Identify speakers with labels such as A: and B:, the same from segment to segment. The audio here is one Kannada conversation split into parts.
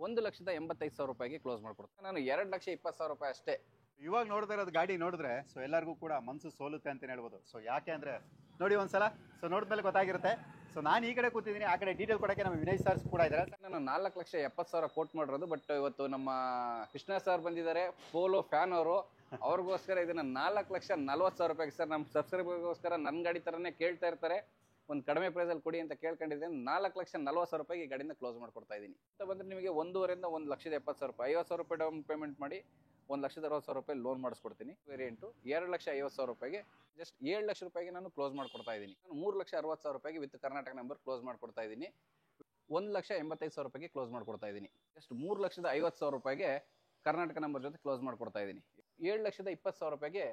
A: 1,85,000 ರೂಪಾಯಿಗೆ ಕ್ಲೋಸ್ ಮಾಡ್ಕೊಡ್ತೀನಿ. ನಾನು 2,20,000 ರೂಪಾಯಿ ಅಷ್ಟೇ.
B: ಇವಾಗ ನೋಡ್ತಾ ಇರೋದು ಗಾಡಿ ನೋಡಿದ್ರೆ ಸೊ ಎಲ್ಲರಿಗೂ ಕೂಡ ಮನಸ್ಸು ಸೋಲುತ್ತೆ ಅಂತ ಹೇಳ್ಬೋದು. ಸೊ ಯಾಕೆ ಅಂದ್ರೆ ನೋಡಿ ಒಂದ್ಸಲ ಸೊ ನೋಡಿದ್ಮೇಲೆ ಗೊತ್ತಾಗಿರುತ್ತೆ. ಸೊ ನಾನು ಈ ಕಡೆ ಕೂತಿದ್ದೀನಿ, ಆ ಕಡೆ ಡೀಟೇಲ್ ಕೊಡೋಕ್ಕೆ ನಮ್ಮ ವಿನಯ್ ಸರ್ ಕೂಡ ಇದ್ದಾರೆ.
A: ನಾನು 4,70,000 ಕೋಟ್ ಮಾಡಿರೋದು, ಬಟ್ ಇವತ್ತು ನಮ್ಮ ಕೃಷ್ಣ ಸರ್ ಬಂದಿದ್ದಾರೆ, ಪೋಲೋ ಫ್ಯಾನ್ ಅವರು. ಅವ್ರಿಗೋಸ್ಕರ ಇದನ್ನ 4,40,000 ರೂಪಾಯಿಗೆ ಸರ್, ನಮ್ಮ ಸಬ್ಸ್ಕ್ರೈಬರ್ಗೋಸ್ಕರ ನನ್ನ ಗಾಡಿ ಥರನೇ ಕೇಳ್ತಾ ಇರ್ತಾರೆ, ಒಂದು ಕಡಿಮೆ ಪ್ರೈಸಲ್ಲಿ ಕೊಡಿ ಅಂತ ಕೇಳ್ಕೊಂಡಿದ್ದೀನಿ. 4,40,000 ರೂಪಾಯಿಗೆ ಈ ಗಾಡಿನ ಕ್ಲೋಸ್ ಮಾಡ್ಕೊಡ್ತಾ ಇದ್ದೀನಿ ಅಂತ ಬಂದರೆ ನಿಮಗೆ 1.5 ರಿಂದ 1,70,000 ರೂಪಾಯಿ, 50,000 ರೂಪಾಯಿ ಡೌನ್ ಪೇಮೆಂಟ್ ಮಾಡಿ 1,60,000 ರೂಪಾಯಿ ಲೋನ್ ಮಾಡಿಸ್ಕೊಡ್ತೀನಿ. ವೇರಿಯಂಟು 2,50,000 ರೂಪಾಯಿಗೆ ಜಸ್ಟ್ 7 ಲಕ್ಷ ರೂಪಾಯಿಗೆ ನಾನು ಕ್ಲೋಸ್ ಮಾಡ್ಕೊಡ್ತಾ ಇದ್ದೀನಿ. ನಾನು 3,60,000 ರೂಪಾಯಿಗೆ ವಿತ್ ಕರ್ನಾಟಕ ನಂಬರ್ ಕ್ಲೋಸ್ ಮಾಡ್ಕೊಡ್ತಾ ಇದ್ದೀನಿ. 1,85,000 ರೂಪಾಯಿಗೆ ಕ್ಲೋಸ್ ಮಾಡ್ಕೊಡ್ತಾ ಇದ್ದೀನಿ. ಜಸ್ಟ್ 3,50,000 ರೂಪಾಯಿಗೆ ಕರ್ನಾಟಕ ನಂಬರ್ ಜೊತೆ ಕ್ಲೋಸ್ ಮಾಡ್ಕೊಡ್ತಾ ಇದ್ದೀನಿ. 7,20,000 ರೂಪಾಯಿಗೆ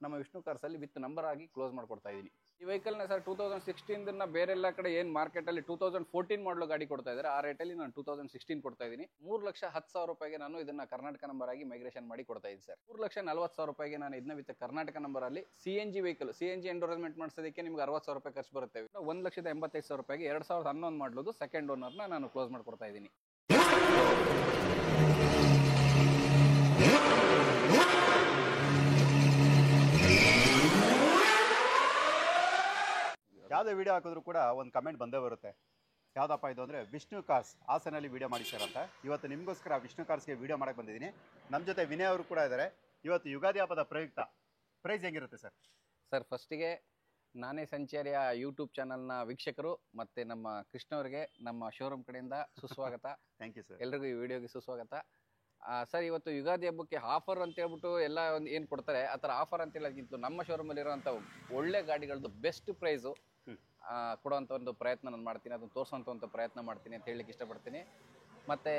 A: ನಮ್ಮ ವಿಷ್ಣು ಕಾರ್ಸಲ್ಲಿ ವಿತ್ ನಂಬರ್ ಆಗಿ ಕ್ಲೋಸ್ ಮಾಡ್ಕೊಡ್ತಾ ಇದ್ದೀನಿ. ಈ ವೆಹಿಕಲ್ನ ಸರ್ 2016 ಬೇರೆ ಎಲ್ಲ ಕಡೆ ಏನು ಮಾರ್ಕೆಟಲ್ಲಿ 2014 ಮಾಡಲು ಗಾಡಿ ಕೊಡ್ತಾ ಇದ್ದಾರೆ, ಆ ರೇಟಲ್ಲಿ ನಾನು 2016 ಕೊಡ್ತಾ ಇದ್ದೀನಿ. 3,10,000 ರೂಪಾಯಿಗೆ ನಾನು ಇದನ್ನ ಕರ್ನಾಟಕ ನಂಬರ್ ಆಗಿ ಮೈಗ್ರೇಷನ್ ಮಾಡಿ ಕೊಡ್ತಾ ಇದ್ದೀನಿ ಸರ್. 3,40,000 ರೂಪಾಯಿಗೆ ನಾನು ಇದನ್ನ ವಿತ್ ಕರ್ನಾಟಕ ನಂಬರ್ ಅಲ್ಲಿ CNG ವೆಹಿಕಲ್, CNG ಎಂಡೋರ್ಸ್ಮೆಂಟ್ ಮಾಡಿಸೋದಕ್ಕೆ ನಿಮ್ಗೆ 60,000 ರೂಪಾಯಿ ಖರ್ಚು ಬರುತ್ತೆ. 1,85,000 ರೂಪಾಯಿಗೆ 2011 ಮಾಡಲದು ಸೆಕೆಂಡ್ ಓನರ್ನ ನಾನು ಕ್ಲೋಸ್ ಮಾಡ್ಕೊಡ್ತಾ ಇದ್ದೀನಿ.
B: ಯಾವುದೇ ವಿಡಿಯೋ ಹಾಕಿದ್ರು ಕೂಡ ಒಂದು ಕಮೆಂಟ್ ಬಂದೇ ಬರುತ್ತೆ. ಯಾವುದಪ್ಪ ಇದು ಅಂದರೆ ವಿಷ್ಣು ಕಾರ್ಸ್ ಹಾಸನಲ್ಲಿ ವಿಡಿಯೋ ಮಾಡಿ ಸರ್ ಅಂತ. ಇವತ್ತು ನಿಮಗೋಸ್ಕರ ವಿಷ್ಣು ಕಾರ್ಸ್ಗೆ ವಿಡಿಯೋ ಮಾಡಕ್ಕೆ ಬಂದಿದ್ದೀನಿ. ನಮ್ಮ ಜೊತೆ ವಿನಯ್ ಅವರು ಕೂಡ ಇದ್ದಾರೆ. ಇವತ್ತು ಯುಗಾದಿ ಹಬ್ಬದ ಪ್ರಯುಕ್ತ ಪ್ರೈಸ್ ಹೆಂಗಿರುತ್ತೆ ಸರ್?
A: ಸರ್ ಫಸ್ಟಿಗೆ ನಾನೇ ಸಂಚಾರಿಯ ಯೂಟ್ಯೂಬ್ ಚಾನಲ್ನ ವೀಕ್ಷಕರು ಮತ್ತು ನಮ್ಮ ಕೃಷ್ಣ ಅವರಿಗೆ ನಮ್ಮ ಶೋರೂಮ್ ಕಡೆಯಿಂದ ಸುಸ್ವಾಗತ.
B: Thank you sir.
A: ಎಲ್ರಿಗೂ ಈ ವಿಡಿಯೋಗೆ ಸುಸ್ವಾಗತ. ಸರ್ ಇವತ್ತು ಯುಗಾದಿ ಹಬ್ಬಕ್ಕೆ ಆಫರ್ ಅಂತ ಹೇಳ್ಬಿಟ್ಟು ಎಲ್ಲ ಒಂದು ಏನು ಕೊಡ್ತಾರೆ ಆ ಥರ ಆಫರ್ ಅಂತ ಹೇಳೋದಕ್ಕಿಂತ ನಮ್ಮ ಶೋರೂಮಲ್ಲಿರೋಂಥ ಒಳ್ಳೆ ಗಾಡಿಗಳದ್ದು ಬೆಸ್ಟ್ ಪ್ರೈಸು ಕೊಡುವಂಥ ಒಂದು ಪ್ರಯತ್ನ ನಾನು ಮಾಡ್ತೀನಿ, ಅದನ್ನು ತೋರಿಸೋಂಥ ಒಂದು ಪ್ರಯತ್ನ ಮಾಡ್ತೀನಿ ಅಂತ ಹೇಳಲಿಕ್ಕೆ ಇಷ್ಟಪಡ್ತೀನಿ. ಮತ್ತು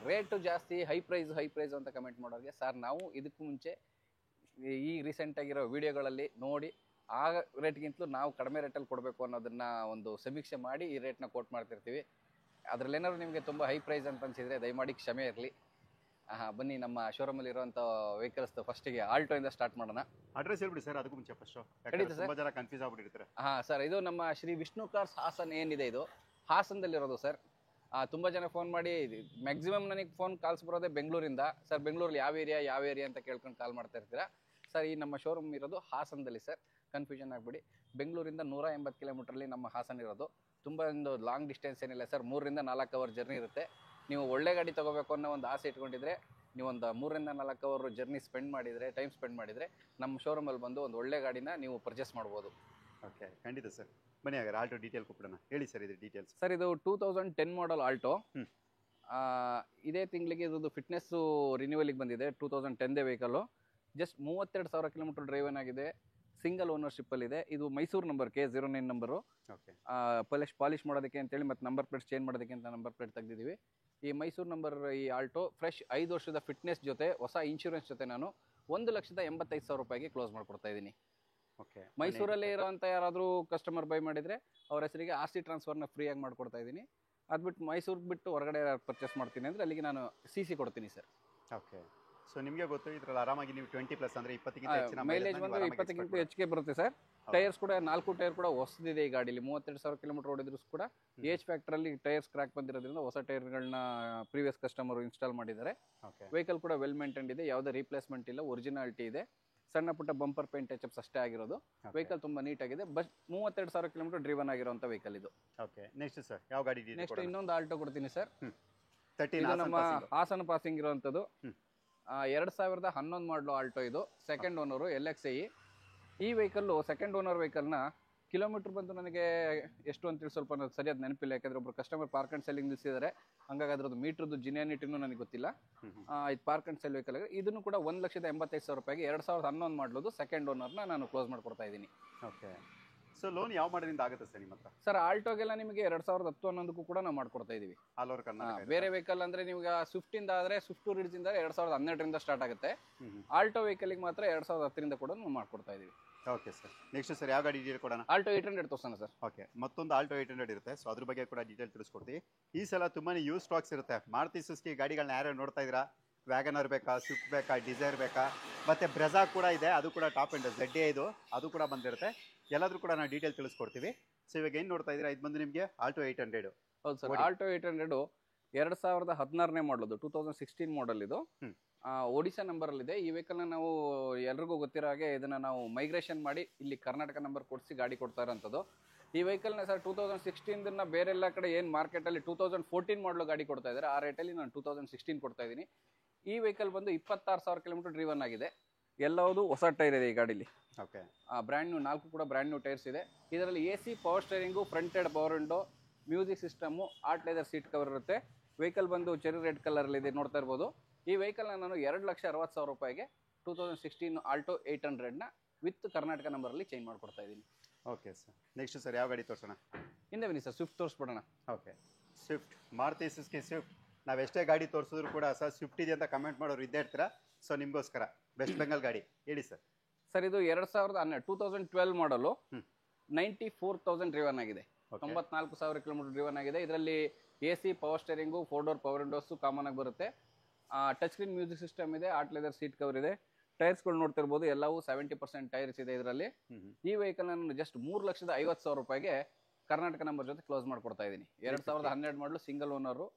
A: ರೇಟು ಜಾಸ್ತಿ ಹೈ ಪ್ರೈಸು ಅಂತ ಕಮೆಂಟ್ ಮಾಡೋರಿಗೆ, ಸರ್ ನಾವು ಇದಕ್ಕೂ ಮುಂಚೆ ಈ ರೀಸೆಂಟಾಗಿರೋ ವಿಡಿಯೋಗಳಲ್ಲಿ ನೋಡಿ ಆ ರೇಟ್ಗಿಂತಲೂ ನಾವು ಕಡಿಮೆ ರೇಟಲ್ಲಿ ಕೊಡಬೇಕು ಅನ್ನೋದನ್ನು ಒಂದು ಸಮೀಕ್ಷೆ ಮಾಡಿ ಈ ರೇಟ್ನ ಕೋಟ್ ಮಾಡ್ತಿರ್ತೀವಿ. ಅದರಲ್ಲೇನಾದ್ರು ನಿಮಗೆ ತುಂಬ ಹೈ ಪ್ರೈಸ್ ಅಂತ ಅನಿಸಿದರೆ ದಯಮಾಡಿ ಕ್ಷಮೆ ಇರಲಿ. ಬನ್ನಿ ನಮ್ಮ ಶೋರೂಮಲ್ಲಿ ಇರುವಂಥ ವೆಹಿಕಲ್ಸ್ ಫಸ್ಟಿಗೆ ಆಲ್ಟೋಯಿಂದ ಸ್ಟಾರ್ಟ್ ಮಾಡೋಣ.
B: ಅಡ್ರೆಸ್ ಹೇಳ್ಬಿಡಿ ಸರ್ ಅದಕ್ಕೂ ಮುಂಚೆ ಫಸ್ಟ್.
A: ಖಂಡಿತ ಸರ್,
B: ತುಂಬ ಜನ ಕನ್ಫ್ಯೂಸ್ ಆಗ್ಬಿಟ್ಟಿರ್ತಾರೆ.
A: ಸರ್ ಇದು ನಮ್ಮ ಶ್ರೀ ವಿಷ್ಣು ಕಾರ್ಸ್ ಹಾಸನ್ ಏನಿದೆ ಇದು ಹಾಸನದಲ್ಲಿರೋದು ಸರ್. ತುಂಬ ಜನ ಫೋನ್ ಮಾಡಿ, ಮ್ಯಾಕ್ಸಿಮಮ್ ನನಗೆ ಕಾಲ್ಸ್ ಬರೋದೇ ಬೆಂಗಳೂರಿಂದ. ಸರ್ ಬೆಂಗಳೂರಲ್ಲಿ ಯಾವ ಏರಿಯಾ ಅಂತ ಕೇಳ್ಕೊಂಡು ಕಾಲ್ ಮಾಡ್ತಾ ಇರ್ತೀರಾ. ಸರ್ ಈ ನಮ್ಮ ಶೋರೂಮ್ ಇರೋದು ಹಾಸನದಲ್ಲಿ ಸರ್, ಕನ್ಫ್ಯೂಷನ್ ಆಗಬೇಡಿ. ಬೆಂಗಳೂರಿಂದ 180 ಕಿಲೋಮೀಟ್ರಲ್ಲಿ ನಮ್ಮ ಹಾಸನ ಇರೋದು. ತುಂಬ ಒಂದು ಲಾಂಗ್ ಡಿಸ್ಟೆನ್ಸ್ ಏನಿಲ್ಲ ಸರ್, 3 ರಿಂದ 4 ಅವರ್ ಜರ್ನಿ ಇರುತ್ತೆ. ನೀವು ಒಳ್ಳೆ ಗಾಡಿ ತೊಗೋಬೇಕು ಅನ್ನೋ ಒಂದು ಆಸೆ ಇಟ್ಕೊಂಡಿದ್ರೆ ನೀವೊಂದು 3 ರಿಂದ 4 ಅವರ್ ಜರ್ನಿ ಟೈಮ್ ಸ್ಪೆಂಡ್ ಮಾಡಿದರೆ ನಮ್ಮ ಶೋರೂಮಲ್ಲಿ ಬಂದು ಒಂದು ಒಳ್ಳೆ ಗಾಡಿನ ನೀವು ಪರ್ಚೇಸ್ ಮಾಡ್ಬೋದು.
B: ಓಕೆ, ಖಂಡಿತ ಸರ್. ಬನ್ನಿ ಹಾಗಾದ್ರೆ ಆಲ್ಟೋ ಡೀಟೇಲ್ ಕೊಟ್ಬಿಡೋಣ. ಹೇಳಿ ಸರ್ ಇದು ಡೀಟೇಲ್ಸ್.
A: ಸರ್ ಇದು 2010 ಮಾಡಲ್ ಆಲ್ಟೋ. ಇದೇ ತಿಂಗಳಿಗೆ ಇದು ಫಿಟ್ನೆಸ್ಸು ರಿನ್ಯೂವಲಿಗೆ ಬಂದಿದೆ. 2010 ವೆಹಿಕಲ್ಲು. ಜಸ್ಟ್ 32,000 ಕಿಲೋಮೀಟರ್ ಡ್ರೈವನ್ ಆಗಿದೆ. ಸಿಂಗಲ್ ಓನರ್ಶಿಪ್ಪಲ್ಲಿದೆ. ಇದು Mysuru number K09 number.
B: Okay,
A: polish ಮಾಡೋದಕ್ಕೆ ಅಂತೇಳಿ ಮತ್ತು ನಂಬರ್ ಪ್ಲೇಟ್ ಚೇಂಜ್ ಮಾಡೋದಕ್ಕೆ ಅಂತ ನಂಬರ್ ಪ್ಲೇಟ್ ತೆಗೆದಿದ್ದೀವಿ. ಈ ಮೈಸೂರು ನಂಬರ್ ಈ ಆಲ್ಟೋ ಫ್ರೆಶ್ 5 ವರ್ಷದ ಫಿಟ್ನೆಸ್ ಜೊತೆ ಹೊಸ ಇನ್ಶೂರೆನ್ಸ್ ಜೊತೆ ನಾನು 1,85,000 ರೂಪಾಯಿಗೆ ಕ್ಲೋಸ್ ಮಾಡ್ಕೊಡ್ತಾ ಇದ್ದೀನಿ.
B: ಓಕೆ,
A: ಮೈಸೂರಲ್ಲಿ ಇರೋಂಥ ಯಾರಾದರೂ ಕಸ್ಟಮರ್ ಬೈ ಮಾಡಿದರೆ ಅವ್ರ ಹೆಸರಿಗೆ RC ಟ್ರಾನ್ಸ್ಫರ್ನ ಫ್ರೀಯಾಗಿ ಮಾಡ್ಕೊಡ್ತಾ ಇದ್ದೀನಿ. ಅದು ಬಿಟ್ಟು ಮೈಸೂರಿಗೆ ಬಿಟ್ಟು ಹೊರಗಡೆ ಪರ್ಚೇಸ್ ಮಾಡ್ತೀನಿ ಅಂದರೆ ಅಲ್ಲಿಗೆ ನಾನು CC ಕೊಡ್ತೀನಿ ಸರ್.
B: ಓಕೆ, ಸೊ ನಿಮಗೆ ಗೊತ್ತು ಇದರಲ್ಲಿ ಆರಾಮಾಗಿ ನೀವು 20+ ಅಂದರೆ 20ಕ್ಕಿಂತ ಹೆಚ್ಚಿನ
A: ಮೈಲೇಜ್ ಬಂದು 20ಕ್ಕಿಂತ ಹೆಚ್ಚಿಗೆ ಬರುತ್ತೆ ಸರ್. ಟೈರ್ಸ್ ಕೂಡ 4 ಟೈರ್ ಕೂಡ ಹೊಸದಿದೆ ಈ ಗಾಡೀಲಿ. 32,000 ಕಿಲೋಮೀಟರ್ ಓಡಿದ್ರು ಕೂಡ ಏಜ್ ಫ್ಯಾಕ್ಟರಲ್ಲಿ ಟೈರ್ಸ್ ಕ್ರ್ಯಾಕ್ ಬಂದಿರೋದ್ರಿಂದ ಹೊಸ ಟೈರ್ಗಳನ್ನ ಪ್ರೀವಿಯಸ್ ಕಸ್ಟಮರ್ ಇನ್ಸ್ಟಾಲ್ ಮಾಡಿದ್ದಾರೆ. ವೆಹಿಕಲ್ ಕೂಡ ವೆಲ್ ಮೇಂಟೈನ್ ಇದೆ, ಯಾವುದೇ ರೀಪ್ಲೇಸ್ಮೆಂಟ್ ಇಲ್ಲ, ಒರಿಜಿನಾಲಿಟಿ ಇದೆ. ಸಣ್ಣ ಪುಟ್ಟ ಬಂಪರ್ ಪೇಂಟ್ ಟಚಪ್ಸ್ ಅಷ್ಟೇ ಆಗಿರೋದು. ವೆಹಿಕಲ್ ತುಂಬ ನೀಟಾಗಿದೆ. ಬಸ್ 32,000 ಕಿಲೋಮೀಟರ್ ಡ್ರಿವನ್ ಆಗಿರುವಂಥ ವೆಹಿಕಲ್ ಇದು.
B: ಓಕೆ, ನೆಕ್ಸ್ಟ್ ಸರ್ ಯಾವ ಗಾಡಿ?
A: ನೆಕ್ಸ್ಟ್ ಇನ್ನೊಂದು ಆಲ್ಟೋ ಕೊಡ್ತೀನಿ ಸರ್.
B: 13
A: ಇದು ನಮ್ಮ ಹಾಸನ ಪಾಸಿಂಗ್ ಇರುವಂಥದ್ದು. 2011 ಮಾಡಲು ಆಲ್ಟೋ. ಇದು ಸೆಕೆಂಡ್ ಓನರು LXi. ಈ ವೆಹಿಕಲ್ಲು ಸೆಕೆಂಡ್ ಓನರ್ ವೆಹಿಕಲ್ನ ಕಿಲೋಮೀಟರ್ ಬಂದು ನನಗೆ ಎಷ್ಟು ಅಂತೇಳಿ ಸ್ವಲ್ಪ ಸರಿಯಾದ ನೆನಪಿಲ್ಲ, ಯಾಕಂದರೆ ಒಬ್ಬರು ಕಸ್ಟಮರ್ ಪಾರ್ಕ್ ಆ್ಯಂಡ್ ಸೆಲ್ಲಿಂಗ್ ನಿಲ್ಲಿಸಿದ್ದಾರೆ. ಹಂಗಾಗಿ ಅದರದ್ದು ಮೀಟ್ರದ್ದು ಜಿನಿಯಾನಿಟಿನೂ ನನಗೆ ಗೊತ್ತಿಲ್ಲ. ಇದು ಪಾರ್ಕ್ ಆ್ಯಂಡ್ ಸೆಲ್ ವೆಹಿಕಲ್. ಇದನ್ನು ಕೂಡ 1,85,000 ರೂಪಾಯಿಗೆ 2011 ಮಾಡಲದು ಸೆಕೆಂಡ್ ಓನರ್ನ ನಾನು ಕ್ಲೋಸ್ ಮಾಡ್ಕೊಡ್ತಾ ಇದ್ದೀನಿ.
B: ಓಕೆ, ಸೊ ಲೋನ್ ಯಾವ ಮಾಡೋದ್ರಿಂದ ಆಗುತ್ತೆ ಸರ್ ನಿಮ್ಮ ಹತ್ರ?
A: ಸರ್ ಆಲ್ಟೋಗೆಲ್ಲ ನಿಮಗೆ 2010 ಅನ್ನೋದಕ್ಕೂ ಕೂಡ ನಾವು ಮಾಡ್ಕೊಡ್ತಾ ಇದೀವಿ.
B: All over Karnataka.
A: ಬೇರೆ ವೆಹಿಕಲ್ ಅಂದರೆ ನಿಮ್ಗೆ ಸ್ವಿಫ್ಟಿಂದ ಆದರೆ ಸ್ವಿಫ್ಟ್ ರಿಡ್ಜಿಂದ 2012ರಿಂದ ಸ್ಟಾರ್ಟ್ ಆಗುತ್ತೆ. ಆಲ್ಟೋ ವೆಹಿಕಲ್ಗೆ ಮಾತ್ರ 2010ರಿಂದ ಕೂಡ ನಾವು ಮಾಡ್ಕೊಡ್ತಾ ಇದೀವಿ.
B: ಓಕೆ ಸರ್, ನೆಕ್ಸ್ಟ್ ಸರ್ ಯಾವ ಗಾಡಿ ಡೀಟೇಲ್ ಕೊಡೋಣ?
A: ಆಲ್ಟೋ 800 ತೋರಿಸೋಣ ಸರ್.
B: ಓಕೆ, ಮತ್ತೊಂದು ಆಲ್ಟೋ 800 ಇರುತ್ತೆ. ಸೊ ಅದ್ರ ಬಗ್ಗೆ ಕೂಡ ಡೀಟೇಲ್ ತಿಳಿಸ್ಕೊಡ್ತೀವಿ. ಈ ಸಲ ತುಂಬಾ ಯೂಸ್ ಸ್ಟಾಕ್ಸ್ ಇರುತ್ತೆ. ಮಾರುತಿ ಸುಜುಕಿ ಗಾಡಿಗಳನ್ನ ಯಾರು ನೋಡ್ತಾ ಇದ್ದೀರಾ? ವ್ಯಾಗನರ್ ಬೇಕಾ, ಸ್ವಿಫ್ಟ್ ಬೇಕಾ, ಡಿಸೈರ್ ಬೇಕಾ, ಮತ್ತು ಬ್ರೆಜಾ ಕೂಡ ಇದೆ, ಅದು ಕೂಡ ಟಾಪ್ ಎಂಡ್ ZA ಇದು, ಅದು ಕೂಡ ಬಂದಿರುತ್ತೆ. ಎಲ್ಲಾದ್ರೂ ಕೂಡ ನಾವು ಡೀಟೇಲ್ ತಿಳಿಸ್ಕೊಡ್ತೀವಿ. ಸೊ ಇವಾಗ ಏನು ನೋಡ್ತಾ ಇದ್ದೀರಾ, ಇದು ಬಂದು ನಿಮಗೆ ಆಲ್ಟೋ 800.
A: ಹೌದು ಸರ್, ಆಲ್ಟೋ 800 2016ನೇ ಮಾಡಲು 2016 ಮಾಡಲ್ ಇದು.
B: ಹ್ಮ್.
A: ಒಡಿಶಾ ನಂಬರಲ್ಲಿದೆ. ಈ ವೆಹಿಕಲ್ನ ನಾವು ಎಲ್ರಿಗೂ ಗೊತ್ತಿರೋ ಹಾಗೆ ಇದನ್ನು ನಾವು ಮೈಗ್ರೇಷನ್ ಮಾಡಿ ಇಲ್ಲಿ ಕರ್ನಾಟಕ ನಂಬರ್ ಕೊಡಿಸಿ ಗಾಡಿ ಕೊಡ್ತಾ ಇರೋಂಥದ್ದು. ಈ ವೆಹಿಕಲ್ನ ಸರ್ 2016 ಬೇರೆಲ್ಲ ಕಡೆ ಏನು ಮಾರ್ಕೆಟಲ್ಲಿ 2014 ಮಾಡಲು ಗಾಡಿ ಕೊಡ್ತಾ ಇದ್ದಾರೆ, ಆ ರೇಟಲ್ಲಿ ನಾನು 2016 ಕೊಡ್ತಾ ಇದ್ದೀನಿ. ಈ ವೆಹಿಕಲ್ ಬಂದು 26,000 ಕಿಲೋಮೀಟರ್ ಡ್ರಿವನ್ ಆಗಿದೆ. ಎಲ್ಲವುದು ಹೊಸ ಟೈರ್ ಇದೆ ಈ ಗಾಡೀಲಿ.
B: ಓಕೆ.
A: ಬ್ರ್ಯಾಂಡ್ ನ್ಯೂ 4 ಕೂಡ ಬ್ರ್ಯಾಂಡ್ ನ್ಯೂ ಟೈರ್ಸ್ ಇದೆ. ಇದರಲ್ಲಿ AC power steering, fronted power window, music system, art leather seat cover ಇರುತ್ತೆ. ವೆಹಿಕಲ್ ಬಂದು ಚೆರಿ ರೆಡ್ ಕಲರ್ ಇದೆ, ನೋಡ್ತಾ ಇರ್ಬೋದು. ಈ ವೆಹಿಕಲ್ನ ನಾನು 2,60,000 ರೂಪಾಯಿಗೆ 2016 ಆಲ್ಟೋ 800ನ ವಿತ್ ಕರ್ನಾಟಕ ನಂಬರಲ್ಲಿ ಚೇಂಜ್ ಮಾಡ್ಕೊಡ್ತಾ ಇದ್ದೀನಿ.
B: Okay sir. ನೆಕ್ಸ್ಟ್ ಸರ್ ಯಾವ ಗಾಡಿ ತೋರಿಸೋಣ?
A: ಹಿಂದೆ ಬನ್ನಿ ಸರ್, ಸ್ವಿಫ್ಟ್ ತೋರಿಸ್ಬಿಡೋಣ.
B: Okay. Swift, Maruti Suzuki Swift. ನಾವು ಎಷ್ಟೇ ಗಾಡಿ ತೋರಿಸಿದ್ರು ಕೂಡ ಸರ್ ಸ್ವಿಫ್ಟ್ ಇದೆ ಅಂತ ಕಮೆಂಟ್ ಮಾಡೋರು ಇದ್ದೇ ಇರ್ತೀರಾ. ಸೊ ನಿಮಗೋಸ್ಕರ ವೆಸ್ಟ್ ಬೆಂಗಾಲ್ ಗಾಡಿ ಹೇಳಿ ಸರ್.
A: ಸರ್ ಇದು 2012 ಮಾಡಲು 94,000 ಡ್ರಿವನ್ ಆಗಿದೆ. 94,000 ಕಿಲೋಮೀಟರ್ ಡ್ರಿವನ್ ಆಗಿದೆ. ಇದರಲ್ಲಿ AC power steering, 4 door power windows common ಆಗಿ ಬರುತ್ತೆ. ಟಚ್ ಸ್ಕ್ರೀನ್ ಮ್ಯೂಸಿಕ್ ಸಿಸ್ಟಮ್ ಇದೆ, ಆರ್ಟ್ ಲೆದರ್ ಸೀಟ್ ಕವರ್ ಇದೆ. ಟೈರ್ಸ್ಗಳು ನೋಡ್ತಿರ್ಬೋದು, ಎಲ್ಲವೂ 70% ಟೈರ್ಸ್ ಇದೆ ಇದರಲ್ಲಿ. ಈ ವೆಹಿಕಲ್ ನಾನು ಜಸ್ಟ್ 3,50,000 ರೂಪಾಯಿಗೆ ಕರ್ನಾಟಕ ನಂಬರ್ ಜೊತೆ ಕ್ಲೋಸ್ ಮಾಡ್ಕೊಡ್ತಾ ಇದ್ದೀನಿ. 2012 ಮಾಡಲು ಸಿಂಗಲ್ ಓನರು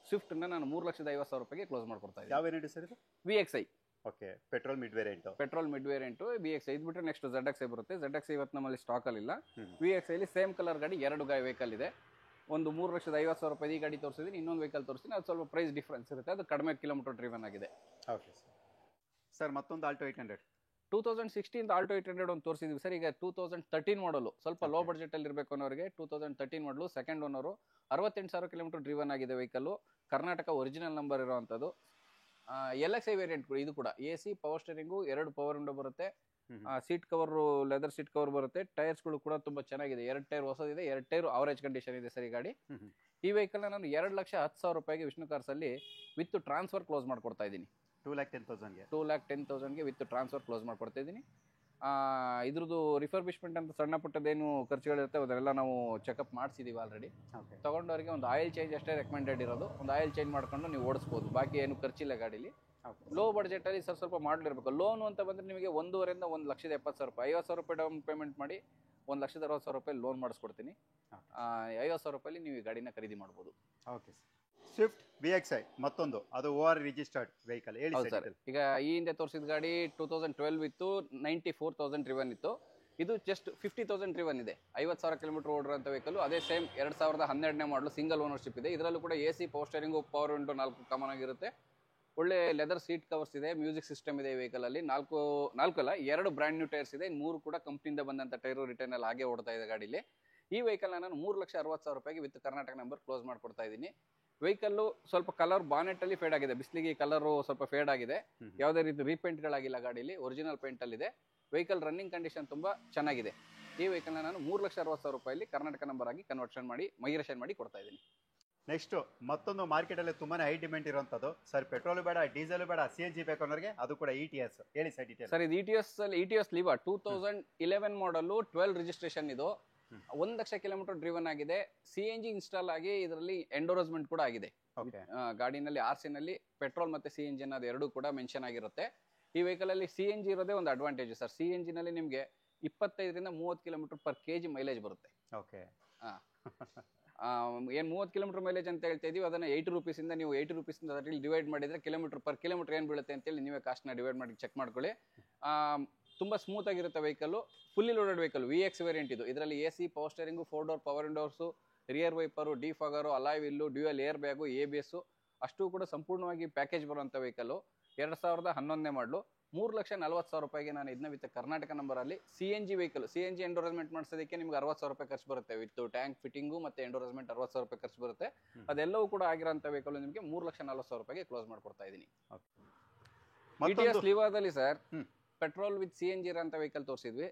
A: ಸ್ವಿಫ್ಟ್ನ ನಾನು 3,50,000 ರೂಪಾಯಿಗೆ ಕ್ಲೋಸ್ ಮಾಡ್ಕೊಡ್ತಾ ಇದ್ದೀನಿ.
B: ಯಾವ ವೇರಿಯಂಟ್ ಸರ್ ಇದು?
A: VXI.
B: Okay. Petrol mid variant.
A: Petrol mid variant VXI. ಇದು ಬಿಟ್ಟರೆ ನೆಕ್ಸ್ಟ್ ZXI ಬರುತ್ತೆ. ZXI ಇವತ್ತು ನಮ್ಮಲ್ಲಿ ಸ್ಟಾಕಲ್ಲಿಲ್ಲ. VXIಲಿ ಸೇಮ್ ಕಲರ್ ಗಾಡಿ 2 ವೆಹಿಕಲ್ ಇದೆ. ಒಂದು 3,50,000 ರೂಪಾಯಿ ಈ ಗಾಡಿ ತೋರಿಸಿದ್ದೀನಿ, ಇನ್ನೊಂದು ವೆಹಿಕಲ್ ತೋರಿಸ್ತೀನಿ. ಅದು ಸ್ವಲ್ಪ ಪ್ರೈಸ್ ಡಿಫ್ರೆನ್ಸ್ ಇರುತ್ತೆ, ಅದು ಕಡಿಮೆ ಕಿಲೋಮೀಟರ್ ಡ್ರಿವನ್ ಆಗಿದೆ.
B: Okay sir. ಸರ್ ಮತ್ತೊಂದು ಆಲ್ಟೋ 800.
A: 2016 ಆಲ್ಟೋ 800 ಒಂದು ತೋರಿಸಿದ್ವಿ ಸರ್. ಈಗ 2013 ಮಾಡಲು ಸ್ವಲ್ಪ ಲೋ ಬಡ್ಜೆಟಲ್ಲಿ ಇರಬೇಕು ಅನ್ನೋರಿಗೆ 2013 model second owner 68,000 kilometre driven ಆಗಿದೆ ವೆಹಿಕಲ್ಲು. ಕರ್ನಾಟಕ ಒರಿಜಿನಲ್ ನಂಬರ್ ಇರೋವಂಥದ್ದು. LXI ವೇರಿಯಂಟ್ ಇದು ಕೂಡ AC power steering, 2 power window ಬರುತ್ತೆ. Seat cover leather seat cover ಬರುತ್ತೆ. ಟೈರ್ಸ್ಗಳು ಕೂಡ ತುಂಬ ಚೆನ್ನಾಗಿದೆ. 2 ಟೈರ್ ಹೊಸದಿದೆ, 2 ಟೈರ್ ಅವರೇಜ್ ಕಂಡೀಷನ್ ಇದೆ ಸರ್ ಈ ಗಾಡಿ. ಈ ವೆಹಿಕಲ್ನ ನಾನು 2,10,000 ರೂಪಾಯಿಗೆ ವಿಷ್ಣು ಕಾರ್ಸಲ್ಲಿ ವಿತ್ ಟ್ರಾನ್ಸ್ಫರ್ ಕ್ಲೋಸ್ ಮಾಡ್ಕೊಡ್ತಾ ಇದ್ದೀನಿ.
B: 2,10,000ಗೆ
A: 2,10,000ಗೆ ವಿತ್ ಟ್ರಾನ್ಸ್ಫರ್ ಕ್ಲೋಸ್ ಮಾಡ್ಕೊಡ್ತಾ ಇದ್ದೀನಿ. ಇದ್ರದ್ದು ರಿಫರ್ಬಿಶ್ಮೆಂಟ್ ಅಂತ ಸಣ್ಣ ಪುಟ್ಟದೇನು ಖರ್ಚುಗಳಿರುತ್ತೆ, ಅದೆಲ್ಲ ನಾವು ಚೆಕಪ್ ಮಾಡಿಸಿದ್ದೀವಿ ಆಲ್ರೆಡಿ.
B: ಓಕೆ.
A: ತೊಗೊಂಡವರಿಗೆ ಒಂದು ಆಯಿಲ್ ಚೇಂಜ್ ಅಷ್ಟೇ ರೆಕಮೆಂಡೆಡ್ ಇರೋದು. ಒಂದು ಆಯಿಲ್ ಚೇಂಜ್ ಮಾಡ್ಕೊಂಡು ನೀವು ಓಡಿಸ್ಬೋದು, ಬಾಕಿ ಏನು ಖರ್ಚಿಲ್ಲ ಗಾಡೀಲಿ. ಲೋ ಬಡ್ಜೆಟಲ್ಲಿ ಸ್ವಲ್ಪ ಮಾಡಲಿರಬೇಕು. ಲೋನು ಅಂತ ಬಂದರೆ ನಿಮಗೆ 1,500,000 1,70,000 ರೂಪಾಯಿ, 50,000 ರೂಪಾಯಿ ಡೌನ್ ಪೇಮೆಂಟ್ ಮಾಡಿ 1,60,000 ರೂಪಾಯಿ ಲೋನ್ ಮಾಡಿಸ್ಕೊಡ್ತೀನಿ. 50,000 ರೂಪಾಯಲ್ಲಿ ನೀವು ಈ ಗಾಡಿನ ಖರೀದಿ ಮಾಡ್ಬೋದು.
B: Okay sir. ಸ್ವಿಫ್ಟ್ VXI ಮತ್ತೊಂದು, ಅದು OR ರಿಜಿಸ್ಟರ್ಡ್ ವೆಹಿಕಲ್ ಹೇಳಿ ಸರ್.
A: ಈಗ ಈ ಹಿಂದೆ ತೋರಿಸಿದ ಗಾಡಿ 2012 ಇತ್ತು, 94,000 ಡ್ರಿವನ್ ಇತ್ತು. ಇದು ಜಸ್ಟ್ 50,000 ಡ್ರಿವನ್ ಇದೆ. 50,000 ಕಿಲೋಮೀಟರ್ ಓಡಿರೋಂಥ ವೆಹಿಕಲ್. ಅದೇ ಸೇಮ್ 2012ನೇ ಮಾಡಲು ಸಿಂಗಲ್ ಓನರ್ಶಿಪ್ ಇದೆ. ಇದರಲ್ಲೂ ಕೂಡ AC power steering, power window 4 common ಆಗಿರುತ್ತೆ. ಒಳ್ಳೆ ಲೆದರ್ ಸೀಟ್ ಕವರ್ಸ್ ಇದೆ, ಮ್ಯೂಸಿಕ್ ಸಿಸ್ಟಮ್ ಇದೆ ಈ ವೆಹಿಕಲಲ್ಲಿ. 2 ಬ್ರ್ಯಾಂಡ್ ನ್ಯೂ ಟೈರ್ಸ್ ಇದೆ, 3 ಕೂಡ ಕಂಪ್ನಿಯಿಂದ ಬಂದಂಥ ಟೈರು ರಿಟರ್ನ್ ಅಲ್ಲಿ ಹಾಗೆ ಓಡ್ತಾ ಇದೆ ಗಾಡೀಲಿ. ಈ ವೆಹಿಕಲ್ನ ನಾನು 3,60,000 ರೂಪಾಯಿಗೆ ವಿತ್ ಕರ್ನಾಟಕ ನಂಬರ್ ಕ್ಲೋಸ್ ಮಾಡ್ಕೊಡ್ತಾ ಇದ್ದೀನಿ. ವೆಹಿಕಲ್ಲು ಸ್ವಲ್ಪ ಕಲರ್ ಬಾನೆಟಲ್ಲಿ ಫೇಡ್ ಆಗಿದೆ, ಬಿಸಿಲಿಗೆ ಕಲರು ಸ್ವಲ್ಪ ಫೇಡ್ ಆಗಿದೆ. ಯಾವುದೇ ರೀತಿ ರೀಪೇಂಟ್ಗಳಾಗಿಲ್ಲ ಗಾಡೀಲಿ, ಒರಿಜಿನಲ್ ಪೇಂಟಲ್ಲಿದೆ. ವೆಹಿಕಲ್ ರನ್ನಿಂಗ್ ಕಂಡೀಷನ್ ತುಂಬ ಚೆನ್ನಾಗಿದೆ. ಈ ವೆಹಿಕಲ್ನ ನಾನು 3,60,000 ರೂಪಾಯಲ್ಲಿ ಕರ್ನಾಟಕ ನಂಬರ್ ಆಗಿ ಮೈಗ್ರೇಷನ್ ಮಾಡಿ ಕೊಡ್ತಾ ಇದ್ದೀನಿ.
B: ನೆಕ್ಸ್ಟ್ ಮತ್ತೊಂದು ಮಾರ್ಕೆಟಲ್ಲಿ ತುಂಬಾನೇ ಹೈ ಡಿಮ್ಯಾಂಡ್ ಇರುವಂಥದ್ದು ಸರ್. ಪೆಟ್ರೋಲ್ ಬೇಡ, ಡೀಸೆಲ್ ಬೇಡ, CNG ಬೇಕು ಅನ್ನೋರಿಗೆ ಅದು ಕೂಡ ETS ಹೇಳಿ ಸರ್ ಡೀಟೇಲ್.
A: ಸರ್ ಇದು ETS ಲಿವಾ 2011 ಮಾಡಲು 12 ರಿಜಿಸ್ಟ್ರೇಷನ್. ಇದು 1,00,000 ಕಿಲೋಮೀಟರ್ ಡ್ರಿವನ್ ಆಗಿದೆ. CNG ಇನ್ಸ್ಟಾಲ್ ಆಗಿ ಇದರಲ್ಲಿ ಎಂಡೋರಸ್ಮೆಂಟ್ ಕೂಡ ಆಗಿದೆ. ಗಾಡಿನಲ್ಲಿ RC-ನಲ್ಲಿ ಪೆಟ್ರೋಲ್ ಮತ್ತೆ CNG ಅನ್ನೋದು ಎರಡೂ ಕೂಡ ಮೆನ್ಷನ್ ಆಗಿರುತ್ತೆ. ಈ ವೆಹಿಕಲ್ ಅಲ್ಲಿ CNG ಇರೋದೇ ಒಂದು ಅಡ್ವಾಂಟೇಜ್ ಸರ್. CNG ನಲ್ಲಿ ನಿಮಗೆ 25ರಿಂದ 30 ಕಿಲೋಮೀಟರ್ ಪರ್ kg ಮೈಲೇಜ್ ಬರುತ್ತೆ.
B: ಓಕೆ.
A: ಏನು 30 ಕಿಲೋಮೀಟರ್ ಮೈಲೇಜ್ ಅಂತ ಹೇಳ್ತಾ ಇದೀವಿ, ಅದನ್ನ 80 ರೂಪೀಸಿಂದ ನೀವು 80 ರೂಪೀಸಿಂದ ಅದರಲ್ಲಿ ಡಿವೈಡ್ ಮಾಡಿದ್ರೆ ಕಿಲೋಮೀಟರ್ ಏನು ಬೀಳುತ್ತೆ ಅಂತೇಳಿ ನೀವೇ ಕಾಸ್ಟ್ನ ಡಿವೈಡ್ ಮಾಡಿ ಚೆಕ್ ಮಾಡ್ಕೊಳ್ಳಿ. ತುಂಬ ಸ್ಮೂತ್ ಆಗಿರುತ್ತೆ vehicle. Fully loaded vehicle, VX variant ಇದು. ಇದರಲ್ಲಿ AC power steering, 4 door power windows, rear wiper, defogger, alloy wheel, dual air bag, ABS ಅಷ್ಟು ಕೂಡ ಸಂಪೂರ್ಣವಾಗಿ ಪ್ಯಾಕೇಜ್ ಬರುವಂಥ ವೆಹಿಕಲ್. 2011ನೇ ಮಾಡಲು 3,40,000 ರೂಪಾಯಿಗೆ ನಾನು ಇದನ್ನ ವಿತ್ ಕರ್ನಾಟಕ ನಂಬರಲ್ಲಿ CNG ವೆಹಿಕಲ್. CNG ಎಂಡೋರಸ್ಮೆಂಟ್ ಮಾಡಿಸೋದಕ್ಕೆ ನಿಮ್ಗೆ 60,000 ರೂಪಾಯಿ ಖರ್ಚು ಬರುತ್ತೆ. ವಿತ್ ಟ್ಯಾಂಕ್ ಫಿಟ್ಟಿಂಗು ಮತ್ತೆ ಎಂಡೋರಸ್ಮೆಂಟ್ 60,000 ರೂಪಾಯಿ ಖರ್ಚು ಬರುತ್ತೆ. ಅದೆಲ್ಲವೂ ಕೂಡ ಆಗಿರೋಂಥ ವೆಹಿಕಲ್ ನಿಮಗೆ 3,40,000 ರೂಪಾಯಿಗೆ ಕ್ಲೋಸ್ ಮಾಡ್ಕೊಡ್ತಾ ಇದ್ದೀನಿ. ETS ಲಿವಾದಲ್ಲಿ ಸರ್ ಪೆಟ್ರೋಲ್ ವಿತ್ CNG ಇರೋಂಥ ವೆಹಿಕಲ್ ತೋರಿಸಿದ್ವಿ.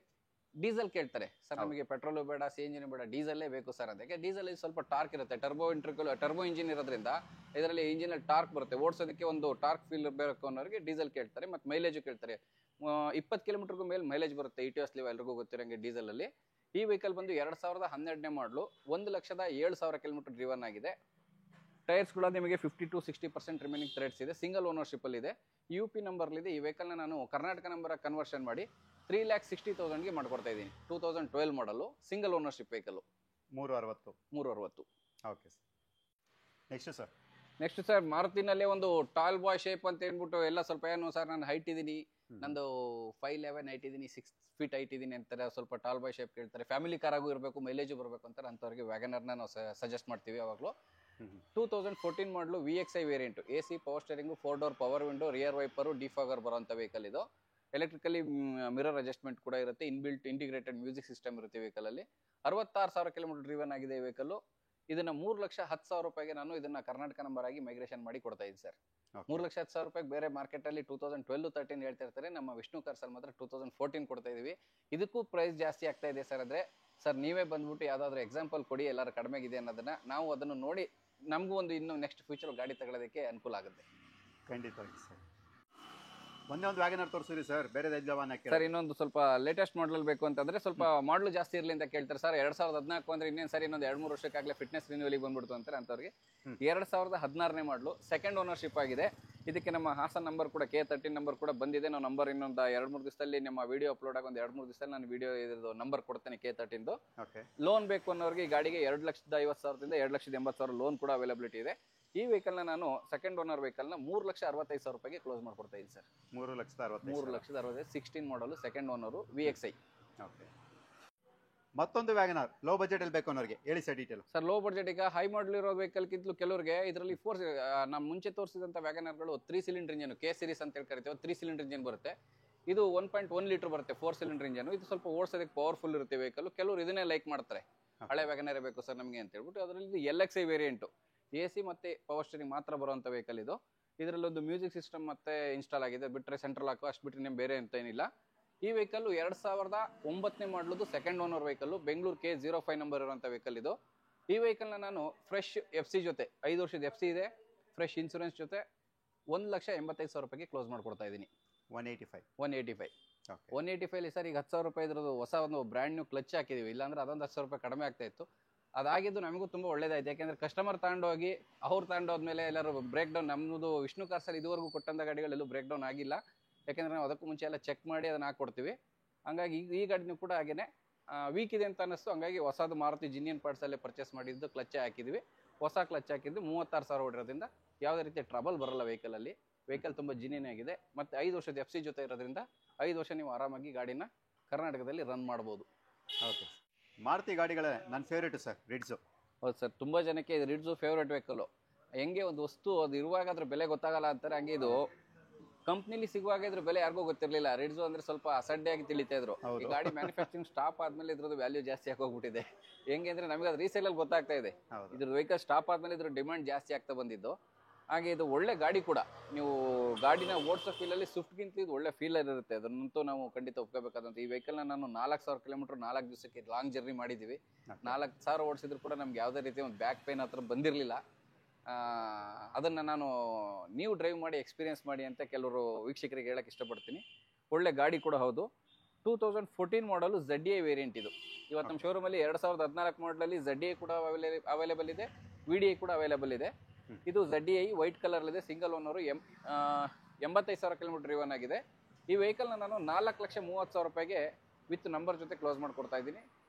A: ಡೀಸೆಲ್ ಕೇಳ್ತಾರೆ ಸರ್, ನಮಗೆ ಪೆಟ್ರೋಲು ಬೇಡ, CNG ಬೇಡ, ಡೀಸೆಲ್ಲೇ ಬೇಕು ಸರ್ ಅಂತ. ಯಾಕೆ ಡೀಸೆಲ್ ಸ್ವಲ್ಪ ಟಾರ್ಕ್ ಇರುತ್ತೆ, ಟರ್ಬೋ ಇಂಜಿನ್ ಇರೋದ್ರಿಂದ ಇದರಲ್ಲಿ ಇಂಜಿನಲ್ಲಿ ಟಾರ್ಕ್ ಬರುತ್ತೆ. ಓಡಿಸೋದಕ್ಕೆ ಒಂದು ಟಾರ್ಕ್ ಫೀಲ್ ಬೇಕು ಅನ್ನೋರಿಗೆ ಡೀಸೆಲ್ ಕೇಳ್ತಾರೆ. ಮತ್ತು ಮೈಲೇಜು ಕೇಳ್ತಾರೆ. 20 ಕಿಲೋಮೀಟರ್ಗೂ ಮೇಲೆ ಮೈಲೇಜ್ ಬರುತ್ತೆ ETS ಲಿವಾ, ಎಲ್ರಿಗೂ ಗೊತ್ತಿರೋಂಗೆ ಡೀಸೆಲಲ್ಲಿ. ಈ ವೆಹಿಕಲ್ ಬಂದು 2012ನೇ ಮಾಡಲು 1,07,000 ಕಿಲೋಮೀಟರ್ ಡ್ರಿವನ್ ಆಗಿದೆ. ಟೈರ್ಸ್ ಕೂಡ ನಿಮಗೆ 50 to 60% ರಿಮೈನಿಂಗ್ ಥ್ರೆಡ್ಸ್ ಇದೆ. ಸಿಂಗಲ್ ಓನರ್ಶಿಪ್ಪಲ್ಲಿ ಇದೆ. UP ನಂಬರ್ಲಿದೆ. ಈ ವೆಹಿಕಲ್ನ ನಾನು ಕರ್ನಾಟಕ ನಂಬರ್ ಕನ್ವರ್ಷನ್ ಮಾಡಿ 3,60,000ಗೆ ಮಾಡ್ಕೊಡ್ತಾ ಇದ್ದೀನಿ. 2012 model single ownership vehicle.
B: 360.
A: Okay
B: next sir
A: next sir ಮಾರುತಿನಲ್ಲೇ ಒಂದು ಟಾಲ್ ಬಾಯ್ ಶೇಪ್ ಅಂತ ಹೇಳ್ಬಿಟ್ಟು ಎಲ್ಲ ಸ್ವಲ್ಪ ಏನು ಸರ್ ನಾನು ಹೈಟ್ ಇದ್ದೀನಿ, ನಂದು 5'11" ಹೈಟ್ ಇದ್ದೀನಿ, 6 feet ಹೈಟ್ ಇದ್ದೀನಿ ಅಂತಾರೆ, ಸ್ವಲ್ಪ ಟಾಲ್ ಬಾಯ್ ಶೇಪ್ ಕೇಳ್ತಾರೆ, ಫ್ಯಾಮಿಲಿ ಕಾರ್ ಆಗೂ ಇರಬೇಕು, ಮೈಲೇಜು ಬರಬೇಕು ಅಂತಾರೆ, ಅಂಥವ್ರಿಗೆ ವ್ಯಾಗನರ್ನ ನಾವು ಸಜೆಸ್ಟ್ ಮಾಡ್ತೀವಿ ಯಾವಾಗಲೂ. 2014 model VXI variant, AC power steering, 4 door power window, rear wiper, defogger ಬರೋಂಥ ವೆಹಿಕಲ್ ಇದು. ಎಲೆಕ್ಟ್ರಿಕಲಿ ಮಿರರ್ ಅಡ್ಜಸ್ಟ್ಮೆಂಟ್ ಕೂಡ ಇರುತ್ತೆ, ಇನ್ಬಿಲ್ಟ್ ಇಂಟಿಗ್ರೇಟೆಡ್ ಮ್ಯೂಸಿಕ್ ಸಿಸ್ಟಮ್ ಇರುತ್ತೆ ವೆಹಿಕಲಲ್ಲಿ. 66,000 ಕಿಲೋಮೀಟರ್ ಡ್ರಿವನ್ ಆಗಿದೆ ಈ ವೆಹಿಕಲ್ಲು. ಇದನ್ನ 3,10,000 ರೂಪಾಯಿಗೆ ನಾನು ಇದನ್ನ ಕರ್ನಾಟಕ ನಂಬರ್ ಆಗಿ ಮೈಗ್ರೇಷನ್ ಮಾಡಿ ಕೊಡ್ತಾ ಇದ್ದೀನಿ ಸರ್. 3,10,000 ರೂಪಾಯಿಗೆ ಬೇರೆ ಮಾರ್ಕೆಟ್ ಅಲ್ಲಿ 2012-13 ಹೇಳ್ತಾ ಇರ್ತಾರೆ, ನಮ್ಮ ವಿಷ್ಣು ಕಾರ್ಸ್ ಅಲ್ಲಿ ಮಾತ್ರ 2014 ಕೊಡ್ತಾ ಇದೀವಿ. ಇದಕ್ಕೂ ಪ್ರೈಸ್ ಜಾಸ್ತಿ ಆಗ್ತಾ ಇದೆ ಸರ್. ಅಂದ್ರೆ ಸರ್ ನೀವೇ ಬಂದ್ಬಿಟ್ಟು ಯಾವ್ದಾದ್ರು ಎಕ್ಸಾಂಪಲ್ ಕೊಡಿ ಎಲ್ಲರೂ ಕಡಿಮೆಗಿದೆ ಅನ್ನೋದನ್ನ, ನಾವು ಅದನ್ನು ನೋಡಿ ನಮಗೂ ಒಂದು ಇನ್ನು ನೆಕ್ಸ್ಟ್ ಫ್ಯೂಚರ್ ಗಾಡಿ ತಗೊಳ್ಳೋದಕ್ಕೆ ಅನುಕೂಲ ಆಗುತ್ತೆ.
B: ಖಂಡಿತವಾಗಿ ಸರ್. ಒಂದೇ ಒಂದು ವ್ಯಾಗನರ್ ತೋರಿಸಿರಿ ಸರ್, ಬೇರೆ
A: ಸರ್ ಇನ್ನೊಂದು ಸ್ವಲ್ಪ ಲೇಟೆಸ್ಟ್ ಮಾಡಲ್ ಬೇಕು ಅಂತಂದ್ರೆ ಸ್ವಲ್ಪ ಮಾಡಲು ಜಾಸ್ತಿ ಇರಲಿ ಅಂತ ಕೇಳ್ತಾರೆ ಸರ್. 2014 ಅಂದ್ರೆ ಇನ್ನೇನು ಸರ್ ಇನ್ನೊಂದು 2-3 ವರ್ಷಕ್ಕಾಗಲೇ ಫಿಟ್ನೆಸ್ ರಿನ್ಯೂವಲಿಗೆ ಬಂದ್ಬಿಡ್ತು ಅಂತಾರೆ ಅಂಥವ್ರಿಗೆ. 2016ನೇ ಮಾಡಲು, ಸೆಕೆಂಡ್ ಓನರ್ಶಿಪ್ ಆಗಿದೆ. ಇದಕ್ಕೆ ನಮ್ಮ ಹಾಸನ್ ನಂಬರ್ ಕೂಡ K13 ನಂಬರ್ ಕೂಡ ಬಂದಿದೆ. ನಾವು ನಂಬರ್ ಇನ್ನೊಂದು 2-3 ದಿವಸದಲ್ಲಿ ನಮ್ಮ ವಿಡಿಯೋ ಅಪ್ಲೋಡ್ ಆಗಿ ಒಂದು 2-3 ದಿವಸದಲ್ಲಿ ನಾನು ವಿಡಿಯೋ ಇದ್ರದ್ದು ನಂಬರ್ ಕೊಡ್ತೇನೆ K13ದು. ಲೋನ್ ಬೇಕು ಅನ್ನೋರಿಗೆ ಈ ಗಾಡಿಗೆ 2,50,000ದಿಂದ 2,80,000 ಲೋನ್ ಕೂಡ ಅವೈಲಬಿಲಿಟಿ ಇದೆ. ಈ ವೆಹಿಕಲ್ನ ನಾನು ಸೆಕೆಂಡ್ ಓನರ್ ವೆಹಿಕಲ್ನ 3,65,000 ರೂಪಾಯಿಗೆ ಕ್ಲೋಸ್ ಮಾಡ್ಕೊಡ್ತಾ ಇದ್ದೀನಿ ಸರ್. 3,60,000 16 ಮಾಡಲು ಸೆಕೆಂಡ್ ಓನರು VXI.
B: ಮತ್ತೊಂದು ವ್ಯಾಗನರ್ ಲೋ ಬಜೆಟ್ ಅಲ್ಲಿ ಬೇಕು ಅನ್ನೋರಿಗೆ ಹೇಳಿ sir detail.
A: Sir low budget ಈಗ ಹೈ ಮಾಡಲ್ ಇರೋ ವೆಹಿಕಲ್ಗಿಂತಲೂ ಕೆಲವರಿಗೆ ಇದರಲ್ಲಿ ನಮ್ಮ ಮುಂಚೆ ತೋರಿಸಿದಂಥ ವ್ಯಾಗನರ್ಗಳು 3 ಸಿಲಿಂಡರ್ ಇಂಜನ್, K ಸೀರೀಸ್ ಅಂತ ಹೇಳಿ ಕರಿತೀವಿ, 3 ಸಿಲಿಂಡರ್ ಇಂಜನ್ ಬರುತ್ತೆ. ಇದು 1.1 ಲೀಟರ್ ಬರುತ್ತೆ, 4 ಸಿಲಿಂಡರ್ ಇಂಜನ್. ಇದು ಸ್ವಲ್ಪ ಓಡಿಸೋದಕ್ಕೆ ಪವರ್ಫುಲ್ ಇರುತ್ತೆ ವೆಹಿಕಲ್. ಕೆಲವರು ಇದನ್ನೇ ಲೈಕ್ ಮಾಡ್ತಾರೆ, ಹಳೆ ವ್ಯಾಗನರ್ ಬೇಕು ಸರ್ ನಮಗೆ ಅಂತ ಹೇಳ್ಬಿಟ್ಟು. ಅದರಲ್ಲಿ LXI ವೇರಿಯಂಟು, AC ಮತ್ತೆ ಪವರ್ ಸ್ಟೇರಿಂಗ್ ಮಾತ್ರ ಬರುವಂಥ ವೆಹಿಕಲ್ ಇದು. ಇದರಲ್ಲಿ ಒಂದು ಮ್ಯೂಸಿಕ್ ಸಿಸ್ಟಮ್ ಮತ್ತೆ ಇನ್ಸ್ಟಾಲ್ ಆಗಿದೆ, ಬಿಟ್ಟರೆ ಸೆಂಟ್ರಲ್ ಹಾಕೋ ಅಷ್ಟು ಬಿಟ್ಟರೆ ಬೇರೆ ಅಂತ ಏನಿಲ್ಲ. ಈ ವೆಹಿಕಲ್ 2009ನೇ ಮಾಡಲದು second owner vehicle, Bengaluru K05 number ಇರುವಂಥ ವೆಹಿಕಲ್ ಇದು. ಈ ವೆಹಿಕಲ್ನ ನಾನು ಫ್ರೆಶ್ FC ಜೊತೆ 5 ವರ್ಷದ FC ಇದೆ, ಫ್ರೆಶ್ ಇನ್ಸೂರೆನ್ಸ್ ಜೊತೆ 1,85,000 ರೂಪಾಯಿಗೆ ಕ್ಲೋಸ್ ಮಾಡ್ಕೊಡ್ತಾ ಇದ್ದೀನಿ. 185 ಸರ್. ಈಗ 10,000 ರೂಪಾಯಿ ಇದ್ರದ್ದು ಹೊಸ ಒಂದು ಬ್ರ್ಯಾಂಡ್ ನ್ಯೂ ಕ್ಲಚ್ ಹಾಕಿದೀವಿ, ಇಲ್ಲಾಂದ್ರೆ ಅದೊಂದು 10,000 ರೂಪಾಯಿ ಕಡಿಮೆ ಆಗ್ತಾ ಇತ್ತು. ಅದಾಗಿದ್ದು ನಮಗೂ ತುಂಬ ಒಳ್ಳೇದಾಯ್ತು, ಯಾಕೆಂದ್ರೆ ಕಸ್ಟಮರ್ ತಗೊಂಡೋಗಿ ಅವ್ರು ತಗೊಂಡೋದ್ಮೇಲೆ ಎಲ್ಲರೂ ಬ್ರೇಕ್ ಡೌನ್, ನಮ್ಮದು ವಿಷ್ಣು ಕಾರ್ಸಲ್ಲಿ ಇದುವರೆಗೂ ಕೊಟ್ಟಂಥ ಗಾಡಿಗಳೆಲ್ಲೂ ಬ್ರೇಕ್ ಡೌನ್ ಆಗಿಲ್ಲ, ಯಾಕೆಂದ್ರೆ ನಾವು ಅದಕ್ಕೂ ಮುಂಚೆ ಎಲ್ಲ ಚೆಕ್ ಮಾಡಿ ಅದನ್ನ ಹಾಕೊಡ್ತೀವಿ. ಹಂಗಾಗಿ ಈ ಗಾಡಿನೂ ಕೂಡ ಹಾಗೇನೆ ವೀಕ್ ಇದೆ ಅಂತ ಅನ್ನಿಸ್ತು, ಹಂಗಾಗಿ ಹೊಸದು ಮಾರುತಿ ಜಿನಿಯನ್ ಪಾರ್ಟ್ಸಲ್ಲೇ ಪರ್ಚೇಸ್ ಮಾಡಿದ್ದು ಕ್ಲಚ್ಚೇ ಹಾಕಿದ್ವಿ. ಹೊಸ ಕ್ಲಚ್ ಹಾಕಿದ್ದು 36,000 ಹೊಡಿರೋದ್ರಿಂದ ಯಾವುದೇ ರೀತಿಯ ಟ್ರಬಲ್ ಬರಲ್ಲ ವೆಹಿಕಲಲ್ಲಿ. ವೆಹಿಕಲ್ ತುಂಬ ಜಿನಿಯನ್ ಆಗಿದೆ, ಮತ್ತು 5 ವರ್ಷದ FC ಜೊತೆ ಇರೋದ್ರಿಂದ 5 ವರ್ಷ ನೀವು ಆರಾಮಾಗಿ ಗಾಡಿನ ಕರ್ನಾಟಕದಲ್ಲಿ ರನ್ ಮಾಡ್ಬೋದು.
B: ಓಕೆ. ಮಾರುತಿ ಗಾಡಿಗಳೇ ನನ್ನ ಫೇವ್ರೇಟು ಸರ್, ರಿಡ್ಸು.
A: ಹೌದು ಸರ್, ತುಂಬ ಜನಕ್ಕೆ ಇದು ರಿಡ್ಸು ಫೇವ್ರೇಟ್ ವೆಹಿಕಲ್ಲು. ಹೆಂಗೆ ಒಂದು ವಸ್ತು ಅದು ಇರುವಾಗ ಅದ್ರ ಬೆಲೆ ಗೊತ್ತಾಗಲ್ಲ ಅಂತಾರೆ, ಹಂಗೆ ಇದು ಕಂಪ್ನಿಲಿ ಸಿಗುವಾಗ ಇದ್ರ ಬೆಲೆ ಯಾರಿಗೂ ಗೊತ್ತಿರಲಿಲ್ಲ. ರಿಡ್ಸು ಅಂದ್ರೆ ಸ್ವಲ್ಪ ಅಸಡ್ಡೆಯಾಗಿ ತಿಳಿತಾ ಇದ್ರು. ಈ ಗಾಡಿ ಮ್ಯಾನುಫ್ಯಾಕ್ಚರಿಂಗ್ ಸ್ಟಾಪ್ ಆದ್ಮೇಲೆ ಇದ್ರದ್ದು ವ್ಯಾಲ್ಯೂ ಜಾಸ್ತಿ ಆಗೋಗ್ಬಿಟ್ಟಿದೆ. ಹೆಂಗೆ ಅಂದ್ರೆ ನಮಗೆ ಅದು ರೀಸೇಲಲ್ಲಿ ಗೊತ್ತಾಗ್ತಾ ಇದೆ. ಇದ್ರ ವೆಹಿಕಲ್ ಸ್ಟಾಪ್ ಆದ್ಮೇಲೆ ಇದ್ರ ಡಿಮ್ಯಾಂಡ್ ಜಾಸ್ತಿ ಆಗ್ತಾ ಬಂದಿದ್ದು. ಹಾಗೆ ಇದು ಒಳ್ಳೆ ಗಾಡಿ ಕೂಡ, ನೀವು ಗಾಡಿನ ಓಡಿಸೋ ಫೀಲಲ್ಲಿ ಸ್ವಿಫ್ಟ್ಗಿಂತ ಇದು ಒಳ್ಳೆ ಫೀಲ್ ಇರುತ್ತೆ, ಅದನ್ನಂತೂ ನಾವು ಖಂಡಿತ ಒಪ್ಕೋಬೇಕಾದಂತ. ಈ ವೆಹಿಕಲ್ನ ನಾನು 4,000 ಕಿಲೋಮೀಟರ್ 4 ದಿವಸಕ್ಕೆ ಲಾಂಗ್ ಜರ್ನಿ ಮಾಡಿದ್ದೀವಿ. 4,000 ಓಡಿಸಿದ್ರು ಕೂಡ ನಮ್ಗೆ ಯಾವುದೇ ರೀತಿ ಒಂದು ಬ್ಯಾಕ್ ಪೇನ್ ಹತ್ರ ಬಂದಿರಲಿಲ್ಲ. ಅದನ್ನು ನಾನು ನೀವು ಡ್ರೈವ್ ಮಾಡಿ ಎಕ್ಸ್ಪೀರಿಯನ್ಸ್ ಮಾಡಿ ಅಂತ ಕೆಲವರು ವೀಕ್ಷಕರಿಗೆ ಹೇಳಕ್ಕೆ ಇಷ್ಟಪಡ್ತೀನಿ. ಒಳ್ಳೆ ಗಾಡಿ ಕೂಡ ಹೌದು. 2014 ಮಾಡಲು ZDI ವೇರಿಯಂಟ್ ಇದು. ಇವತ್ತು ನಮ್ಮ ಶೋರೂಮಲ್ಲಿ 2014 ಮಾಡಲಲ್ಲಿ ZDI ಕೂಡ ಅವೈಲೇಬಲ್ ಇದೆ, VDI ಕೂಡ ಅವೈಲೇಬಲ್ ಇದೆ. ಇದು ZDI ವೈಟ್ ಕಲರ್ ಇದೆ, ಸಿಂಗಲ್ ಓನರು, 85,000 ಕಿಲೋಮೀಟರ್ ಡ್ರೈವನ್ ಆಗಿದೆ. ಈ ವೆಹಿಕಲ್ನ ನಾನು 4,30,000 ರೂಪಾಯಿಗೆ ವಿತ್ ನಂಬರ್ ಜೊತೆ ಕ್ಲೋಸ್ ಮಾಡ್ಕೊಡ್ತಾ ಇದ್ದೀನಿ.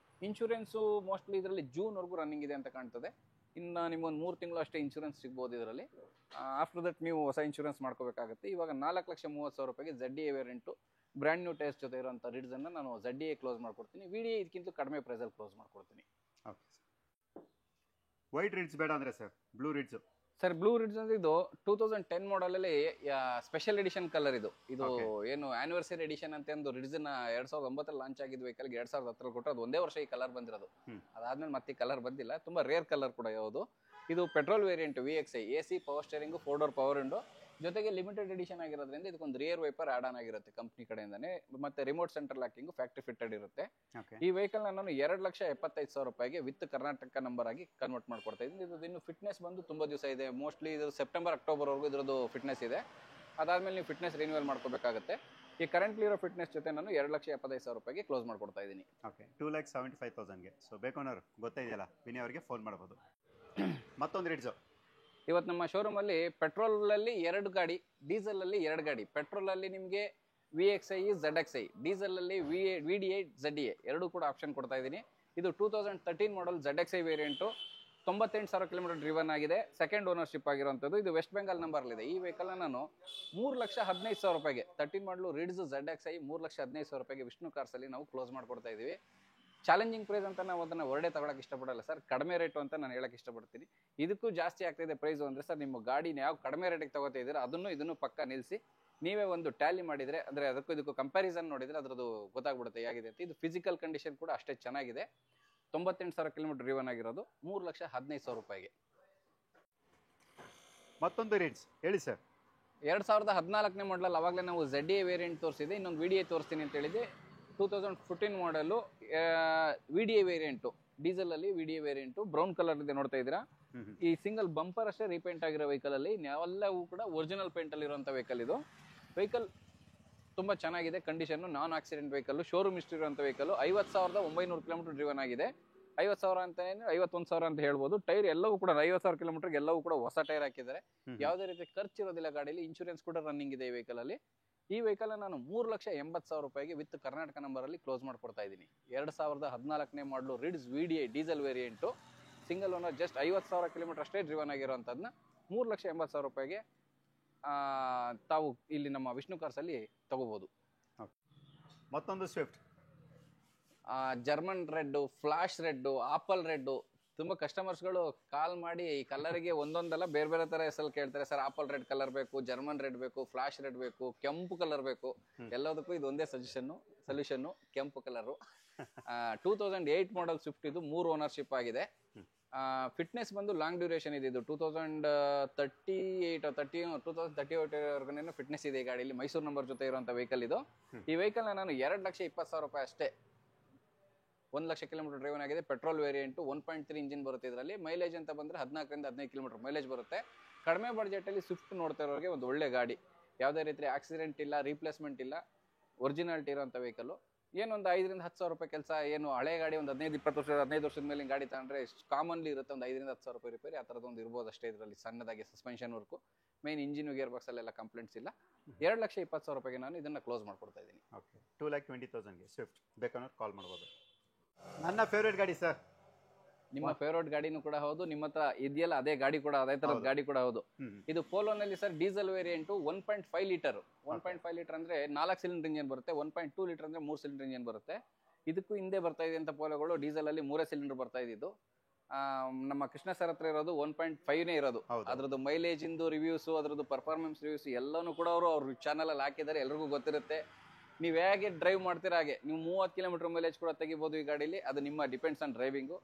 A: ಇನ್ಶೂರೆನ್ಸು ಮೋಸ್ಟ್ಲಿ ಇದರಲ್ಲಿ ಜೂನ್ವರೆಗೂ ರನ್ನಿಂಗ್ ಇದೆ ಅಂತ ಕಾಣ್ತದೆ. ಇನ್ನು ನಿಮ್ಗೊಂದು 3 ತಿಂಗಳು ಅಷ್ಟೇ ಇನ್ಶೂರೆನ್ಸ್ ಸಿಗ್ಬೋದು ಇದರಲ್ಲಿ. ಆಫ್ಟರ್ ದಟ್ ನೀವು ಹೊಸ ಇನ್ಶೂರೆನ್ಸ್ ಮಾಡ್ಕೋಬೇಕಾಗುತ್ತೆ. ಇವಾಗ 4,30,000 ರೂಪಾಯಿಗೆ ZDI variant brand new tyres ಜೊತೆ ಇರೋಂಥ ರಿಡ್ಸನ್ನು ನಾನು ZDI ಕ್ಲೋಸ್ ಮಾಡ್ಕೊಡ್ತೀನಿ. VDI ಇದಕ್ಕಿಂತ ಕಡಿಮೆ ಪ್ರೈಸಲ್ಲಿ ಕ್ಲೋಸ್ ಮಾಡ್ಕೊಡ್ತೀನಿ.
B: ಓಕೆ. ವೈಟ್ ರಿಡ್ಸ್ ಬೇಡ ಅಂದರೆ ಸರ್ ಬ್ಲೂ ರಿಡ್ಸು.
A: ಸರ್ ಬ್ಲೂ ರಿಡ್ಸ್ ಅಂದ್ರೆ ಇದು 2010 ಮಾಡಲಲ್ಲಿ ಸ್ಪೆಷಲ್ ಎಡಿಷನ್ ಕಲರ್ ಇದು. ಏನು ಆನಿವರ್ಸರಿ ಎಡಿಷನ್ ಅಂತ ಒಂದು ರಿಡ್ಸ್ನ 2009 ಲಾಂಚ್ ಆಗಿದ್ದ ವೆಹಿಕಲ್ಗೆ 2010 ಕೊಟ್ಟರೆ ಅದು ಒಂದೇ ವರ್ಷ ಈ ಕಲರ್ ಬಂದಿರೋದು. ಅದಾದ್ಮೇಲೆ ಮತ್ತೆ ಈ ಕಲರ್ ಬಂದಿಲ್ಲ. ತುಂಬಾ ರೇರ್ ಕಲರ್ ಕೂಡ ಯಾವುದು. ಇದು petrol variant VXI, AC power steering, 4 door power window, ಜೊತೆಗೆ ಲಿಮಿಟೆಡ್ ಎಡಿಷನ್ ಆಗಿರೋದ್ರಿಂದ ಇದಕ್ಕೊಂದು ರಿಯರ್ ವೈಪರ್ ಆಡ್ ಆನ್ ಆಗಿರುತ್ತೆ ಕಂಪ್ನಿ ಕಡೆಯಿಂದಾನೆ, ಮತ್ತೆ remote centre locking factory fitted ಇರುತ್ತೆ. ಈ ವೆಹಿಕಲ್ ನಾನು 2,75,000 ರೂಪಾಯಿಗೆ ವಿತ್ ಕರ್ನಾಟಕ ನಂಬರ್ ಆಗಿ ಕನ್ವರ್ಟ್ ಮಾಡ್ಕೊಡ್ತಾ ಇದ್ದೀನಿ. ಇದು ಇನ್ನು ಫಿಟ್ನೆಸ್ ಬಂದು ತುಂಬಾ ದಿವಸ ಇದೆ, ಮೋಸ್ಟ್ಲಿ ಇದು ಸೆಪ್ಟೆಂಬರ್ ಅಕ್ಟೋಬರ್ ವರೆಗೂ ಇದರದ್ದು ಫಿಟ್ನೆಸ್ ಇದೆ. ಅದಾದ್ಮೇಲೆ ನೀವು ಫಿಟ್ನೆಸ್ ರಿನ್ಯೂವಲ್ ಮಾಡ್ಕೋಬೇಕಾಗುತ್ತೆ. ಈ ಕರೆಂಟ್ಲಿ ಇರೋ ಫಿಟ್ನೆಸ್ ಜೊತೆ ನಾನು 2,75,000 ರೂಪಾಯಿಗೆ ಕ್ಲೋಸ್ ಮಾಡ್ಕೊಡ್ತಾ ಇದ್ದೀನಿ.
B: ಓಕೆ, 2,75,000ಗೆ. ಸೊ ಬೇಕನ್ನೋರು ಗೊತ್ತಾಯಿದೆಯಲ್ಲ, ವಿನಯ್ ಅವರಿಗೆ ಫೋನ್ ಮಾಡ್ಬೋದು. ಮತ್ತೊಂದು ರಿಡ್ಸು
A: ಇವತ್ತು ನಮ್ಮ ಶೋರೂಮಲ್ಲಿ ಪೆಟ್ರೋಲಲ್ಲಿ 2 ಗಾಡಿ, ಡೀಸೆಲಲ್ಲಿ 2 ಗಾಡಿ. ಪೆಟ್ರೋಲಲ್ಲಿ ನಿಮಗೆ VXI ZXI, ಡೀಸೆಲಲ್ಲಿ VDI ZDI ಎರಡೂ ಕೂಡ ಆಪ್ಷನ್ ಕೊಡ್ತಾ ಇದ್ದೀನಿ. ಇದು 2013 ಮಾಡಲ್ ZXI ವೇರಿಯಂಟು, 98,000 ಕಿಲೋಮೀಟರ್ ಡ್ರಿವನ್ ಆಗಿದೆ, ಸೆಕೆಂಡ್ ಓನರ್ಶಿಪ್ ಆಗಿರುವಂಥದ್ದು. ಇದು ವೆಸ್ಟ್ ಬೆಂಗಾಲ್ ನಂಬರ್ಲಿದೆ. ಈ ವೆಹಿಕಲ್ನ ನಾನು 3,15,000 ರೂಪಾಯಿಗೆ 13 ಮಾಡಲು ರಿಡ್ಸ್ ZXi 3,15,000 ರೂಪಾಯಿಗೆ ವಿಷ್ಣು ಕಾರ್ಸಲ್ಲಿ ನಾವು ಕ್ಲೋಸ್ ಮಾಡ್ಕೊಡ್ತಾ ಇದ್ದೀವಿ. ಚಾಲೆಂಜಿಂಗ್ ಪ್ರೈಸ್ ಅಂತ ನಾವು ಅದನ್ನು ಹೊರಡೆ ತಗೊಳಕ್ಕೆ ಇಷ್ಟಪಡಲ್ಲ ಸರ್, ಕಡಿಮೆ ರೇಟು ಅಂತ ನಾನು ಹೇಳಕ್ಕೆ ಇಷ್ಟಪಡ್ತೀನಿ. ಇದಕ್ಕೂ ಜಾಸ್ತಿ ಆಗ್ತಾಯಿದೆ ಪ್ರೈಸು ಅಂದರೆ ಸರ್, ನಿಮ್ಮ ಗಾಡಿನ ಯಾವ ಕಡಿಮೆ ರೇಟಿಗೆ ತಗೋತಾ ಇದ್ದೀರಾ ಅದನ್ನು ಇದನ್ನು ಪಕ್ಕ ನಿಲ್ಲಿಸಿ ನೀವೇ ಒಂದು ಟ್ಯಾಲಿ ಮಾಡಿದರೆ, ಅಂದರೆ ಅದಕ್ಕೂ ಇದಕ್ಕೂ ಕಂಪ್ಯಾರಿಸನ್ ನೋಡಿದರೆ ಅದರದ್ದು ಗೊತ್ತಾಗ್ಬಿಡುತ್ತೆ ಹೇಗಿದೆ ಅಂತ. ಇದು ಫಿಸಿಕಲ್ ಕಂಡೀಷನ್ ಕೂಡ ಅಷ್ಟೇ ಚೆನ್ನಾಗಿದೆ. 98,000 ಕಿಲೋಮೀಟರ್ ಡ್ರಿವನ್ ಆಗಿರೋದು 3,15,000 ರೂಪಾಯಿಗೆ.
B: ಮತ್ತೊಂದು ರೇಟ್ಸ್ ಹೇಳಿ ಸರ್.
A: 2014ನೇ ಮಾಡಲಲ್ಲಿ ಅವಾಗಲೇ ನಾವು ZA ವೇರಿಯಂಟ್ ತೋರಿಸಿದೆ, ಇನ್ನೊಂದು VDI ತೋರಿಸ್ತೀನಿ ಅಂತ ಹೇಳಿದೆ. 2014 ಮಾಡಲು VDI ವೇರಿಯಂಟು, ಡೀಸೆಲಲ್ಲಿ VDI ವೇರಿಯಂಟು ಬ್ರೌನ್ ಕಲರ್ ಇದೆ ನೋಡ್ತಾ ಇದ್ದೀರಾ. ಈ ಸಿಂಗಲ್ ಬಂಪರ್ ಅಷ್ಟೇ ರೀಪೇಂಟ್ ಆಗಿರೋ ವೆಹಿಕಲಲ್ಲಿ, ಎಲ್ಲವೂ ಕೂಡ ಒರಿಜಿನಲ್ ಪೇಂಟಲ್ಲಿ ಇರುವಂಥ ವೆಹಿಕಲ್ ಇದು. ವೆಹಿಕಲ್ ತುಂಬ ಚೆನ್ನಾಗಿದೆ ಕಂಡೀಷನ್ನು, ನಾನ್ ಆಕ್ಸಿಡೆಂಟ್ ವೆಹಿಕಲ್, ಶೋರೂಮ್ ಹಿಸ್ಟ್ರಿ ಇರುವಂಥ ವೆಹಿಕಲ್. 50,900 ಕಿಲೋಮೀಟರ್ ಡ್ರಿವನ್ ಆಗಿದೆ. 50,000 ಅಂತ 51,000 ಅಂತ ಹೇಳ್ಬೋದು. ಟೈರ್ ಎಲ್ಲವೂ ಕೂಡ 50,000 ಕಿಲೋಮೀಟರ್ಗೆ ಎಲ್ಲವೂ ಕೂಡ ಹೊಸ ಟೈರ್ ಹಾಕಿದ್ದಾರೆ. ಯಾವುದೇ ರೀತಿ ಖರ್ಚು ಇರೋದಿಲ್ಲ ಗಾಡಿಯಲ್ಲಿ. ಇನ್ಶೂರೆನ್ಸ್ ಕೂಡ ರನ್ನಿಂಗ್ ಇದೆ ಈ ವೆಹಿಕಲಲ್ಲಿ. ಈ ವೆಹಿಕಲ್ ನಾನು 3,80,000 ರೂಪಾಯಿಗೆ ವಿತ್ ಕರ್ನಾಟಕ ನಂಬರಲ್ಲಿ ಕ್ಲೋಸ್ ಮಾಡ್ಕೊಡ್ತಾ ಇದ್ದೀನಿ. 2014ನೇ ಮಾಡಲು ರಿಡ್ಸ್ VDI diesel variant, single owner, just 50,000 kilometre ಅಷ್ಟೇ ಡ್ರಿವನ್ ಆಗಿರೋಂಥದ್ದನ್ನ 3,80,000 ರೂಪಾಯಿಗೆ ತಾವು ಇಲ್ಲಿ ನಮ್ಮ ವಿಷ್ಣು ಕಾರ್ಸಲ್ಲಿ ತಗೋಬೋದು.
B: ಮತ್ತೊಂದು Swift,
A: German red, flash red, apple red. ತುಂಬ ಕಸ್ಟಮರ್ಸ್ಗಳು ಕಾಲ್ ಮಾಡಿ ಈ ಕಲರಿಗೆ ಒಂದೊಂದಲ್ಲ ಬೇರೆ ಬೇರೆ ಥರ ಹೆಸರು ಕೇಳ್ತಾರೆ. ಸರ್ ಆಪಲ್ ರೆಡ್ ಕಲರ್ ಬೇಕು, ಜರ್ಮನ್ ರೆಡ್ ಬೇಕು, ಫ್ಲಾಶ್ ರೆಡ್ ಬೇಕು, ಕೆಂಪು ಕಲರ್ ಬೇಕು. ಎಲ್ಲದಕ್ಕೂ ಇದು ಒಂದೇ ಸೊಲ್ಯೂಷನ್ನು, ಕೆಂಪು ಕಲರು. 2008 ಮಾಡಲ್ ಸ್ವಿಫ್ಟ್ ಇದು, 3 ಓನರ್ಶಿಪ್ ಆಗಿದೆ. ಫಿಟ್ನೆಸ್ ಬಂದು ಲಾಂಗ್ ಡ್ಯೂರೇಷನ್ ಇದೆ. ಇದು 2038 ಫಿಟ್ನೆಸ್ ಇದೆ ಈ ಗಾಡಿಯಲ್ಲಿ. ಮೈಸೂರು ನಂಬರ್ ಜೊತೆ ಇರುವಂಥ ವೆಹಿಕಲ್ ಇದು. ಈ ವೆಹಿಕಲ್ನ ನಾನು 2,20,000 ರೂಪಾಯಿ ಅಷ್ಟೇ, 1,00,000 ಕಿಲೋಮೀಟರ್ ಡ್ರೈವನ್ ಆಗಿದೆ. ಪೆಟ್ರೋಲ್ ವೇರಿಯಂಟು, 1.3 ಇಂಜಿನ್ ಬರುತ್ತೆ ಇದರಲ್ಲಿ. ಮೈಲೇಜ್ ಅಂತ ಬಂದರೆ 14ರಿಂದ 15 ಕಿಲೋಮೀಟರ್ ಮೈಲೇಜ್ ಬರುತ್ತೆ. ಕಡಿಮೆ ಬಡ್ಜೆಟಲ್ಲಿ ಸ್ವಿಫ್ಟ್ ನೋಡ್ತಾ ಇರೋರಿಗೆ ಒಂದು ಒಳ್ಳೆ ಗಾಡಿ. ಯಾವುದೇ ರೀತಿ ಆಕ್ಸಿಡೆಂಟ್ ಇಲ್ಲ, ರೀಪ್ಲೇಸ್ಮೆಂಟ್ ಇಲ್ಲ, ಒರಿಜಿನಾಲಿಟಿ ಇರೋಂಥ ವೆಹಿಕಲ್ಲು. ಏನೊಂದು 5,000 - 10,000 ರೂಪಾಯಿ ಕೆಲಸ. ಏನು ಹಳೆ ಗಾಡಿ ಒಂದು 15 ವರ್ಷದ ಮೇಲೆ ಗಾಡಿ ತಗೊಂಡ್ರೆ ಕಾಮನ್ಲಿ ಇರುತ್ತೆ ಒಂದು 5,000 - 10,000 ರೂಪಾಯಿ ರಿಪೇರಿ, ಆ ಥರದೊಂದು ಇರ್ಬೋದು ಅಷ್ಟೇ. ಇದರಲ್ಲಿ ಸಣ್ಣದಾಗಿ suspension work, main engine gear ಬಾಕ್ಸಲ್ಲೆಲ್ಲ ಕಂಪ್ಲೇಂಟ್ಸ್ ಇಲ್ಲ. 2,20,000 ರೂಪಾಯಿಗೆ ನಾನು ಇದನ್ನು ಕ್ಲೋಸ್ ಮಾಡ್ಕೊಡ್ತಾ ಇದ್ದೀನಿ.
B: ಓಕೆ, 2,20,000ಗೆ ಸ್ವಿಫ್ಟ್ ಬೇಕನ್ನೋರು ಕಾಲ್ ಮಾಡ್ಬೋದು. ನನ್ನ ಫೇವ್ರೇಟ್ ಗಾಡಿ ಸರ್.
A: ನಿಮ್ಮ ಫೇವ್ರೇಟ್ ಗಾಡಿನೂ ಕೂಡ ಹೌದು, ನಿಮ್ಮ ಹತ್ರ ಇದೆಯಲ್ಲ ಅದೇ ಗಾಡಿ ಕೂಡ, ಅದೇ ಥರದ ಗಾಡಿ ಕೂಡ ಹೌದು. ಇದು ಪೋಲೋನಲ್ಲಿ sir diesel variant, 1.5 litre. 1.5 litre ಅಂದರೆ 4 ಸಿಲಿಂಡರ್ ಇಂಜಿನ್ ಬರುತ್ತೆ. 1.2 ಲೀಟರ್ ಅಂದರೆ 3 ಸಿಲಿಂಡರ್ ಇಂಜಿನ್ ಬರುತ್ತೆ. ಇದಕ್ಕೂ ಹಿಂದೆ ಬರ್ತಾ ಇದೆ ಅಂತ ಪೋಲೋಗಳು ಡೀಸೆಲಲ್ಲಿ 3 ಸಿಲಿಂಡರ್ ಬರ್ತಾ ಇದ್ದಿದ್ದು. ನಮ್ಮ ಕೃಷ್ಣ ಸರ್ ಹತ್ರ ಇರೋದು 1.5ನೇ ಇರೋದು. ಅದರದ್ದು ಮೈಲೇಜ್ ಇಂದು ರಿವ್ಯೂಸು, ಅದರದ್ದು ಪರ್ಫಾರ್ಮೆನ್ಸ್ ರಿವ್ಯೂಸ್ ಎಲ್ಲನೂ ಕೂಡ ಅವ್ರ ಚಾನಲಲ್ಲಿ ಹಾಕಿದ್ದಾರೆ, ಎಲ್ರಿಗೂ ಗೊತ್ತಿರುತ್ತೆ. ನೀವು ಹೇಗೆ ಡ್ರೈವ್ ಮಾಡ್ತೀರಾ ಹಾಗೆ ನೀವು 30 ಕಿಲೋಮೀಟರ್ ಮೈಲೇಜ್ ಕೂಡ ತೆಗಿಬೋದು ಈ ಗಾಡೀಲಿ. ಅದು ನಿಮ್ಮ ಡಿಪೆಂಡ್ಸ್ ಆನ್ ಡ್ರೈವಿಂಗು.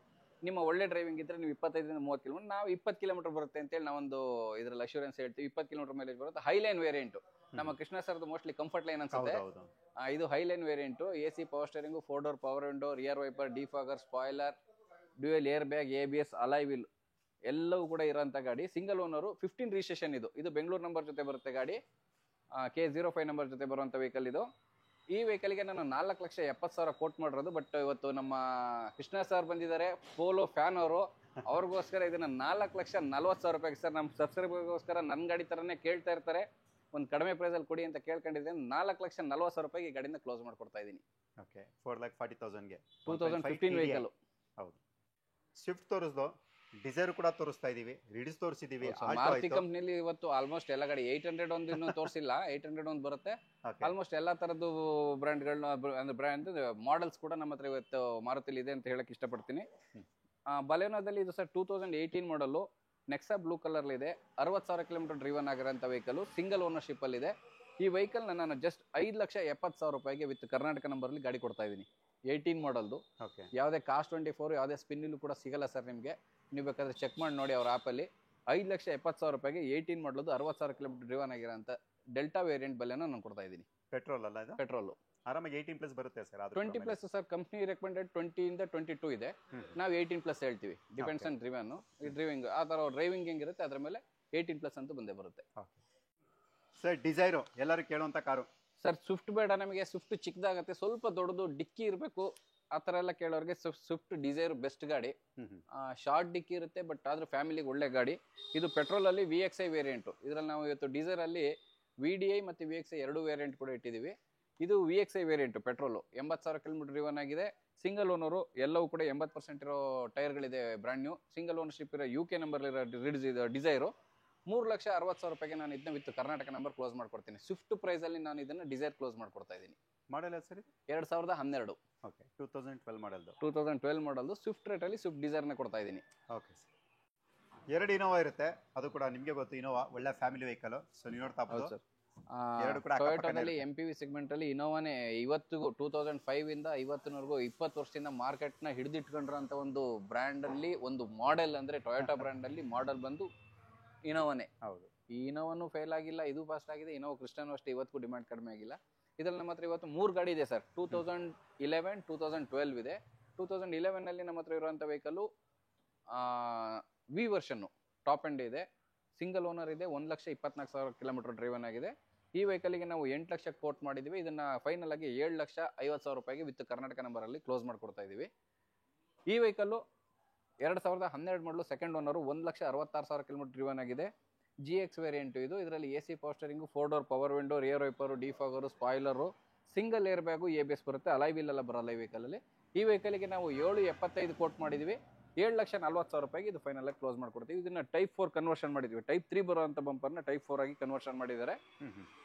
A: ನಿಮ್ಮ ಒಳ್ಳೆ ಡ್ರೈವಿಂಗ್ ಇದ್ದರೆ ನೀವು 25ರಿಂದ 30 ಕಿಲೋಮೀಟರ್, ನಾವು 20 ಕಿಲೋಮೀಟರ್ ಬರುತ್ತೆ ಅಂತೇಳಿ ನಾವೊಂದು ಇದರಲ್ಲಿ ಅಶ್ಯೂರೆನ್ಸ್ ಹೇಳ್ತೀವಿ. 20 ಕಿಲೋಮೀಟರ್ ಮೈಲೇಜ್ ಬರುತ್ತೆ. ಹೈಲೈನ್ ವೇರಿಯಂಟು ನಮ್ಮ ಕೃಷ್ಣ ಸರ್ದು ಮೋಸ್ಟ್ಲಿ ಕಂಫರ್ಟ್ ಲೈನ್ ಅನ್ಸುತ್ತೆ. ಇದು highline variant. AC power steering, 4 door power window, rear wiper, defogger, spoiler, dual air bag, ABS, alloy wheel ಎಲ್ಲವೂ ಕೂಡ ಇರೋಂಥ ಗಾಡಿ. ಸಿಂಗಲ್ ಓನರು, 15 ರಿಜಿಸ್ಟ್ರೇಷನ್ ಇದು. ಇದು ಬೆಂಗಳೂರು ನಂಬರ್ ಜೊತೆ ಬರುತ್ತೆ ಗಾಡಿ, K05 ನಂಬರ್ ಜೊತೆ ಬರುವಂಥ ವೆಹಿಕಲ್ ಇದು. ಈ ವೆಹಿಕಲ್ಗೆ ನಾನು 4,70,000 ಕೋಟ್ ಮಾಡಿರೋದು. ಬಟ್ ಇವತ್ತು ನಮ್ಮ ಕೃಷ್ಣ ಸರ್ ಬಂದಿದ್ದಾರೆ, ಪೋಲೋ ಫ್ಯಾನ್ ಅವರು. ಅವ್ರಿಗೋಸ್ಕರ ಇದನ್ನು 4,40,000 ರೂಪಾಯಿಗೆ ಸರ್, ನಮ್ಮ ಸಬ್ಸ್ಕ್ರೈಬರ್ಗೋಸ್ಕರ ನನ್ನ ಗಾಡಿ ಥರನೇ ಕೇಳ್ತಾ ಇರ್ತಾರೆ, ಒಂದು ಕಡಿಮೆ ಪ್ರೈಸಲ್ಲಿ ಕೊಡಿ ಅಂತ ಕೇಳ್ಕೊಂಡಿದ್ದೇನೆ. 4,40,000 ರೂಪಾಯಿಗೆ ಈ ಗಾಡಿನ ಕ್ಲೋಸ್ ಮಾಡ್ಕೊಡ್ತಾ ಇದ್ದೀನಿ.
B: ಓಕೆ, 4,40,000ಗೆ
A: 2015 ವೆಹಿಕಲ್.
B: ಹೌದು. ಸ್ವಿಫ್ಟ್ ತೋರಿಸ್ದು, ಡಿಸೈರ್ ಕೂಡ ತೋರಿಸ್ತಾ ಇದೀವಿ, ರಿಡ್ಸ್ ತೋರಿಸಿದೀವಿ.
A: ಮಾರುತಿ ಕಂಪ್ನಿಲಿ ಇವತ್ತು ಆಲ್ಮೋಸ್ಟ್ ಎಲ್ಲ ಗಾಡಿ 800 ಒಂದು ಇನ್ನೂ ತೋರಿಸಿಲ್ಲ, 800 ಒಂದು ಬರುತ್ತೆ. ಆಲ್ಮೋಸ್ಟ್ ಎಲ್ಲ ತರದ್ದು ಬ್ರ್ಯಾಂಡ್ಗಳನ್ನ, ಅಂದ್ರೆ ಬ್ರ್ಯಾಂಡ್ ಮಾಡೆಲ್ಸ್ ಕೂಡ ನಮ್ಮ ಹತ್ರ ಇವತ್ತು ಮಾರುತಿಲಿ ಇದೆ ಅಂತ ಹೇಳಕ್ ಇಷ್ಟಪಡ್ತೀನಿ. ಬಲೆನೋದಲ್ಲಿ ಇದು ಸರ್ 2018 ಮಾಡಲು, ನೆಕ್ಸಾ ಬ್ಲೂ ಕಲರ್ ಇದೆ, 60,000 ಕಿಲೋಮೀಟರ್ ಡ್ರಿವನ್ ಆಗಿರೋಂಥ ವೆಹಿಕಲ್, ಸಿಂಗಲ್ ಓನರ್ಶಿಪ್ ಅಲ್ಲಿ ಇದೆ. ಈ ವೆಹಿಕಲ್ ನಾನು ಜಸ್ಟ್ 5,70,000 ರೂಪಾಯಿಗೆ ವಿತ್ ಕರ್ನಾಟಕ ನಂಬರ್ಲಿ ಗಾಡಿ ಕೊಡ್ತಾ ಇದ್ದೀನಿ. 18 ಮಾಡಲ್ದು, ಯಾವುದೇ ಕಾಸ್ಟ್ 24, ಯಾವುದೇ ಸ್ಪಿನ್ನಲ್ಲೂ ಕೂಡ ಸಿಗಲ್ಲ ಸರ್ ನಿಮಗೆ. ನೀವು ಬೇಕಾದ್ರೆ ಚೆಕ್ ಮಾಡಿ ನೋಡಿ ಅವ್ರ ಆ್ಯಪಲ್ಲಿ. 5,70,000 ರೂಪಾಯಿಗೆ 18 ಮಾಡಲದು, 60,000 ಕಿಲೋಮೀಟರ್ ಡ್ರಿವನ್ ಆಗಿರೋಂಥ ಡೆಲ್ಟಾ ವೇರಿಯಂಟ್ ಬಲೆನ ನಾನು ಕೊಡ್ತಾ ಇದ್ದೀನಿ.
B: ಪೆಟ್ರೋಲ್ ಅಲ್ಲ ಇದು?
A: ಪೆಟ್ರೋಲು.
B: ಆರಾಮಾಗಿ 18+ ಬರುತ್ತೆ ಸರ್.
A: 20+ ಸರ್, ಕಂಪ್ನಿ ರೆಕಮೆಂಡೆಡ್ 20ಇಂದ 22 ಇದೆ. ನಾವು 18+ ಹೇಳ್ತೀವಿ, ಡಿಪೆಂಡ್ಸ್ ಆನ್ ಡ್ರಿವನ್. ಈ ಡ್ರೈವಿಂಗ್ ಆ ಥರ ಡ್ರೈವಿಂಗ್ ಹೆಂಗಿರುತ್ತೆ ಅದ್ರ ಮೇಲೆ 18+ ಅಂತೂ ಬಂದೇ ಬರುತ್ತೆ.
B: ಸರ್ ಡಿಸೈರು ಎಲ್ಲರೂ ಕೇಳುವಂಥ ಕಾರು
A: ಸರ್. ಸ್ವಿಫ್ಟ್ ಬೇಡ ನಮಗೆ, ಸ್ವಿಫ್ಟ್ ಚಿಕ್ಕದಾಗತ್ತೆ, ಸ್ವಲ್ಪ ದೊಡ್ಡದು ಡಿಕ್ಕಿ ಇರಬೇಕು ಆ ಥರ ಎಲ್ಲ ಕೇಳೋರಿಗೆ ಸ್ವಿಫ್ಟ್ ಡಿಸೈರ್ ಬೆಸ್ಟ್ ಗಾಡಿ. ಶಾರ್ಟ್ ಡಿಕ್ಕಿ ಇರುತ್ತೆ, ಬಟ್ ಆದ್ರೂ ಫ್ಯಾಮಿಲಿಗೆ ಒಳ್ಳೆ ಗಾಡಿ. ಇದು ಪೆಟ್ರೋಲಲ್ಲಿ VXI ವೇರಿಯಂಟು. ಇದರಲ್ಲಿ ನಾವು ಇವತ್ತು ಡೀಸೆಲಲ್ಲಿ VDI ಮತ್ತು VXI 2 ವೇರಿಯಂಟ್ ಕೂಡ ಇಟ್ಟಿದ್ದೀವಿ. ಇದು VXI variant petrol, 80,000 kilometre driven ಆಗಿದೆ. ಸಿಂಗಲ್ ಓನರು ಎಲ್ಲವೂ ಕೂಡ 80% ಇರೋ ಟೈರ್ಗಳಿದೆ, ಬ್ರ್ಯಾಂಡ್ ನ್ಯೂ ಸಿಂಗಲ್ ಓನರ್ಶಿಪ್ ಇರೋ UK ನಂಬರ್ ಇರೋ ಡಿಸೈರು 3,60,000 ರೂಪಾಯಿಗೆ ನಾನು ಇದನ್ನ ವಿತ್ ಕರ್ನಾಟಕ ನಂಬರ್ ಕ್ಲೋಸ್ ಮಾಡ್ಕೊಡ್ತೀನಿ. ಸ್ವಿಫ್ಟ್ ಪ್ರೈಸಲ್ಲಿ ನಾನು ಇದನ್ನು ಡಿಸೈರ್ ಕ್ಲೋಸ್ ಮಾಡ್ಕೊಡ್ತಾ ಇದ್ದೀನಿ.
B: ಮಾಡಲ್ ಸರಿ
A: 2012
B: ಓಕೆ 2012 ಮಾಡಲ್ದು
A: 2012 ಮಾಡಲ್ದು ಸ್ವಿಫ್ಟ್ ರೇಟಲ್ಲಿ ಸ್ವಿಫ್ಟ್ ಡಿಸೈರ್ನ ಕೊಡ್ತಾ ಇದ್ದೀನಿ.
B: Okay sir. 2 ಇನೋವಾ ಇರುತ್ತೆ, ಅದು ಕೂಡ ನಿಮಗೆ ಗೊತ್ತು, ಇನೋವಾ ಒಳ್ಳೆ ಫ್ಯಾಮಿಲಿ ವೆಹಿಕಲ್. ಸೊ ನೀವು ನೋಡ್ತಾ
A: ಹೌದು
B: ಇರ್ಬೋದು
A: ಸರ್.
B: ಎರಡು ಕೂಡ
A: ಟೊಯೋಟಾದಲ್ಲಿ MPV ಸೆಗ್ಮೆಂಟ್ ಅಲ್ಲಿ ಇನೋವಾನೇ ಇವತ್ತಿಗೂ 2005 ಇಂದ ಇವತ್ತಿನವರೆಗೂ 20 ವರ್ಷದಿಂದ ಮಾರ್ಕೆಟ್ ನ ಹಿಡಿದಿಟ್ಕೊಂಡಿರೋಂಥ ಒಂದು ಬ್ರ್ಯಾಂಡ್ ಅಲ್ಲಿ ಒಂದು ಮಾಡೆಲ್ ಅಂದ್ರೆ ಟೊಯೋಟಾ ಬ್ರ್ಯಾಂಡ್ ಅಲ್ಲಿ ಮಾಡೆಲ್ ಬಂದು ಇನೋವಾನೇ.
B: ಹೌದು,
A: ಈ ಇನೋವಾನು ಫೇಲ್ ಆಗಿಲ್ಲ, ಇದು ಫಾಸ್ಟ್ ಆಗಿದೆ. ಇನೋವಾ ಕ್ರಿಸ್ಟಾನು ಅಷ್ಟೇ, ಇವತ್ತಿಗೂ ಡಿಮ್ಯಾಂಡ್ ಕಡಿಮೆ ಆಗಿಲ್ಲ. ಇದ್ರಲ್ಲಿ ನಮ್ಮ ಹತ್ರ ಇವತ್ತು 3 ಗಾಡಿ ಇದೆ ಸರ್. 2011, 2012 ಇದೆ. 2011 ಅಲ್ಲಿ ನಮ್ಮ ಹತ್ರ ಇರುವಂಥ ವೆಹಿಕಲ್ ವಿ ವರ್ಷನ್ನು ಟಾಪ್ ಎಂಡ್ ಇದೆ, ಸಿಂಗಲ್ ಓನರ್ ಇದೆ, 1,24,000 ಕಿಲೋಮೀಟರ್ ಡ್ರೈವನ್ ಆಗಿದೆ. ಈ ವೆಹಿಕಲ್ಗೆ ನಾವು 8 ಲಕ್ಷ ಕೋಟ್ ಮಾಡಿದ್ವಿ. ಇದನ್ನ ಫೈನಲ್ ಆಗಿ 7,50,000 ರೂಪಾಯಿಗೆ ವಿತ್ ಕರ್ನಾಟಕ ನಂಬರ್ ಅಲ್ಲಿ ಕ್ಲೋಸ್ ಮಾಡ್ಕೊಡ್ತಾ ಇದೀವಿ. ಈ ವೆಹಿಕಲ್ 2012 ಮಾಡಲು ಸೆಕೆಂಡ್ ಓನರು, 1,66,000 ಕಿಲೋಮೀಟರ್ ಡ್ರೈವನ್ ಆಗಿದೆ. GX ವೇರಿಯಂಟ್ ಇದು. ಇದರಲ್ಲಿ AC power steering, 4 door power window, rear wiper, defogger, spoiler, single air bag, ABS ಬರುತ್ತೆ. ಅಲಾಯ್ ವೀಲ್ ಎಲ್ಲ ಬರಲ್ಲ ಈ ವೆಹಿಕಲಲ್ಲಿ. ಈ ವೆಹಿಕಲ್ಗೆ ನಾವು 7,75 ಕೋಟ್ ಮಾಡಿದ್ವಿ. 7,40,000 ರೂಪಾಯಿಗೆ ಇದು ಫೈನಲ್ ಆಗಿ ಕ್ಲೋಸ್ ಮಾಡ್ಕೊಡ್ತೀವಿ. ಇದನ್ನ ಟೈಪ್ 4 ಕನ್ವರ್ಷನ್ ಮಾಡಿದ್ವಿ. ಟೈಪ್ 3 ಬರುವಂಥ ಬಂಪರ್ನ ಟೈಪ್ 4 ಆಗಿ ಕನ್ವರ್ಷನ್ ಮಾಡಿದ್ದಾರೆ.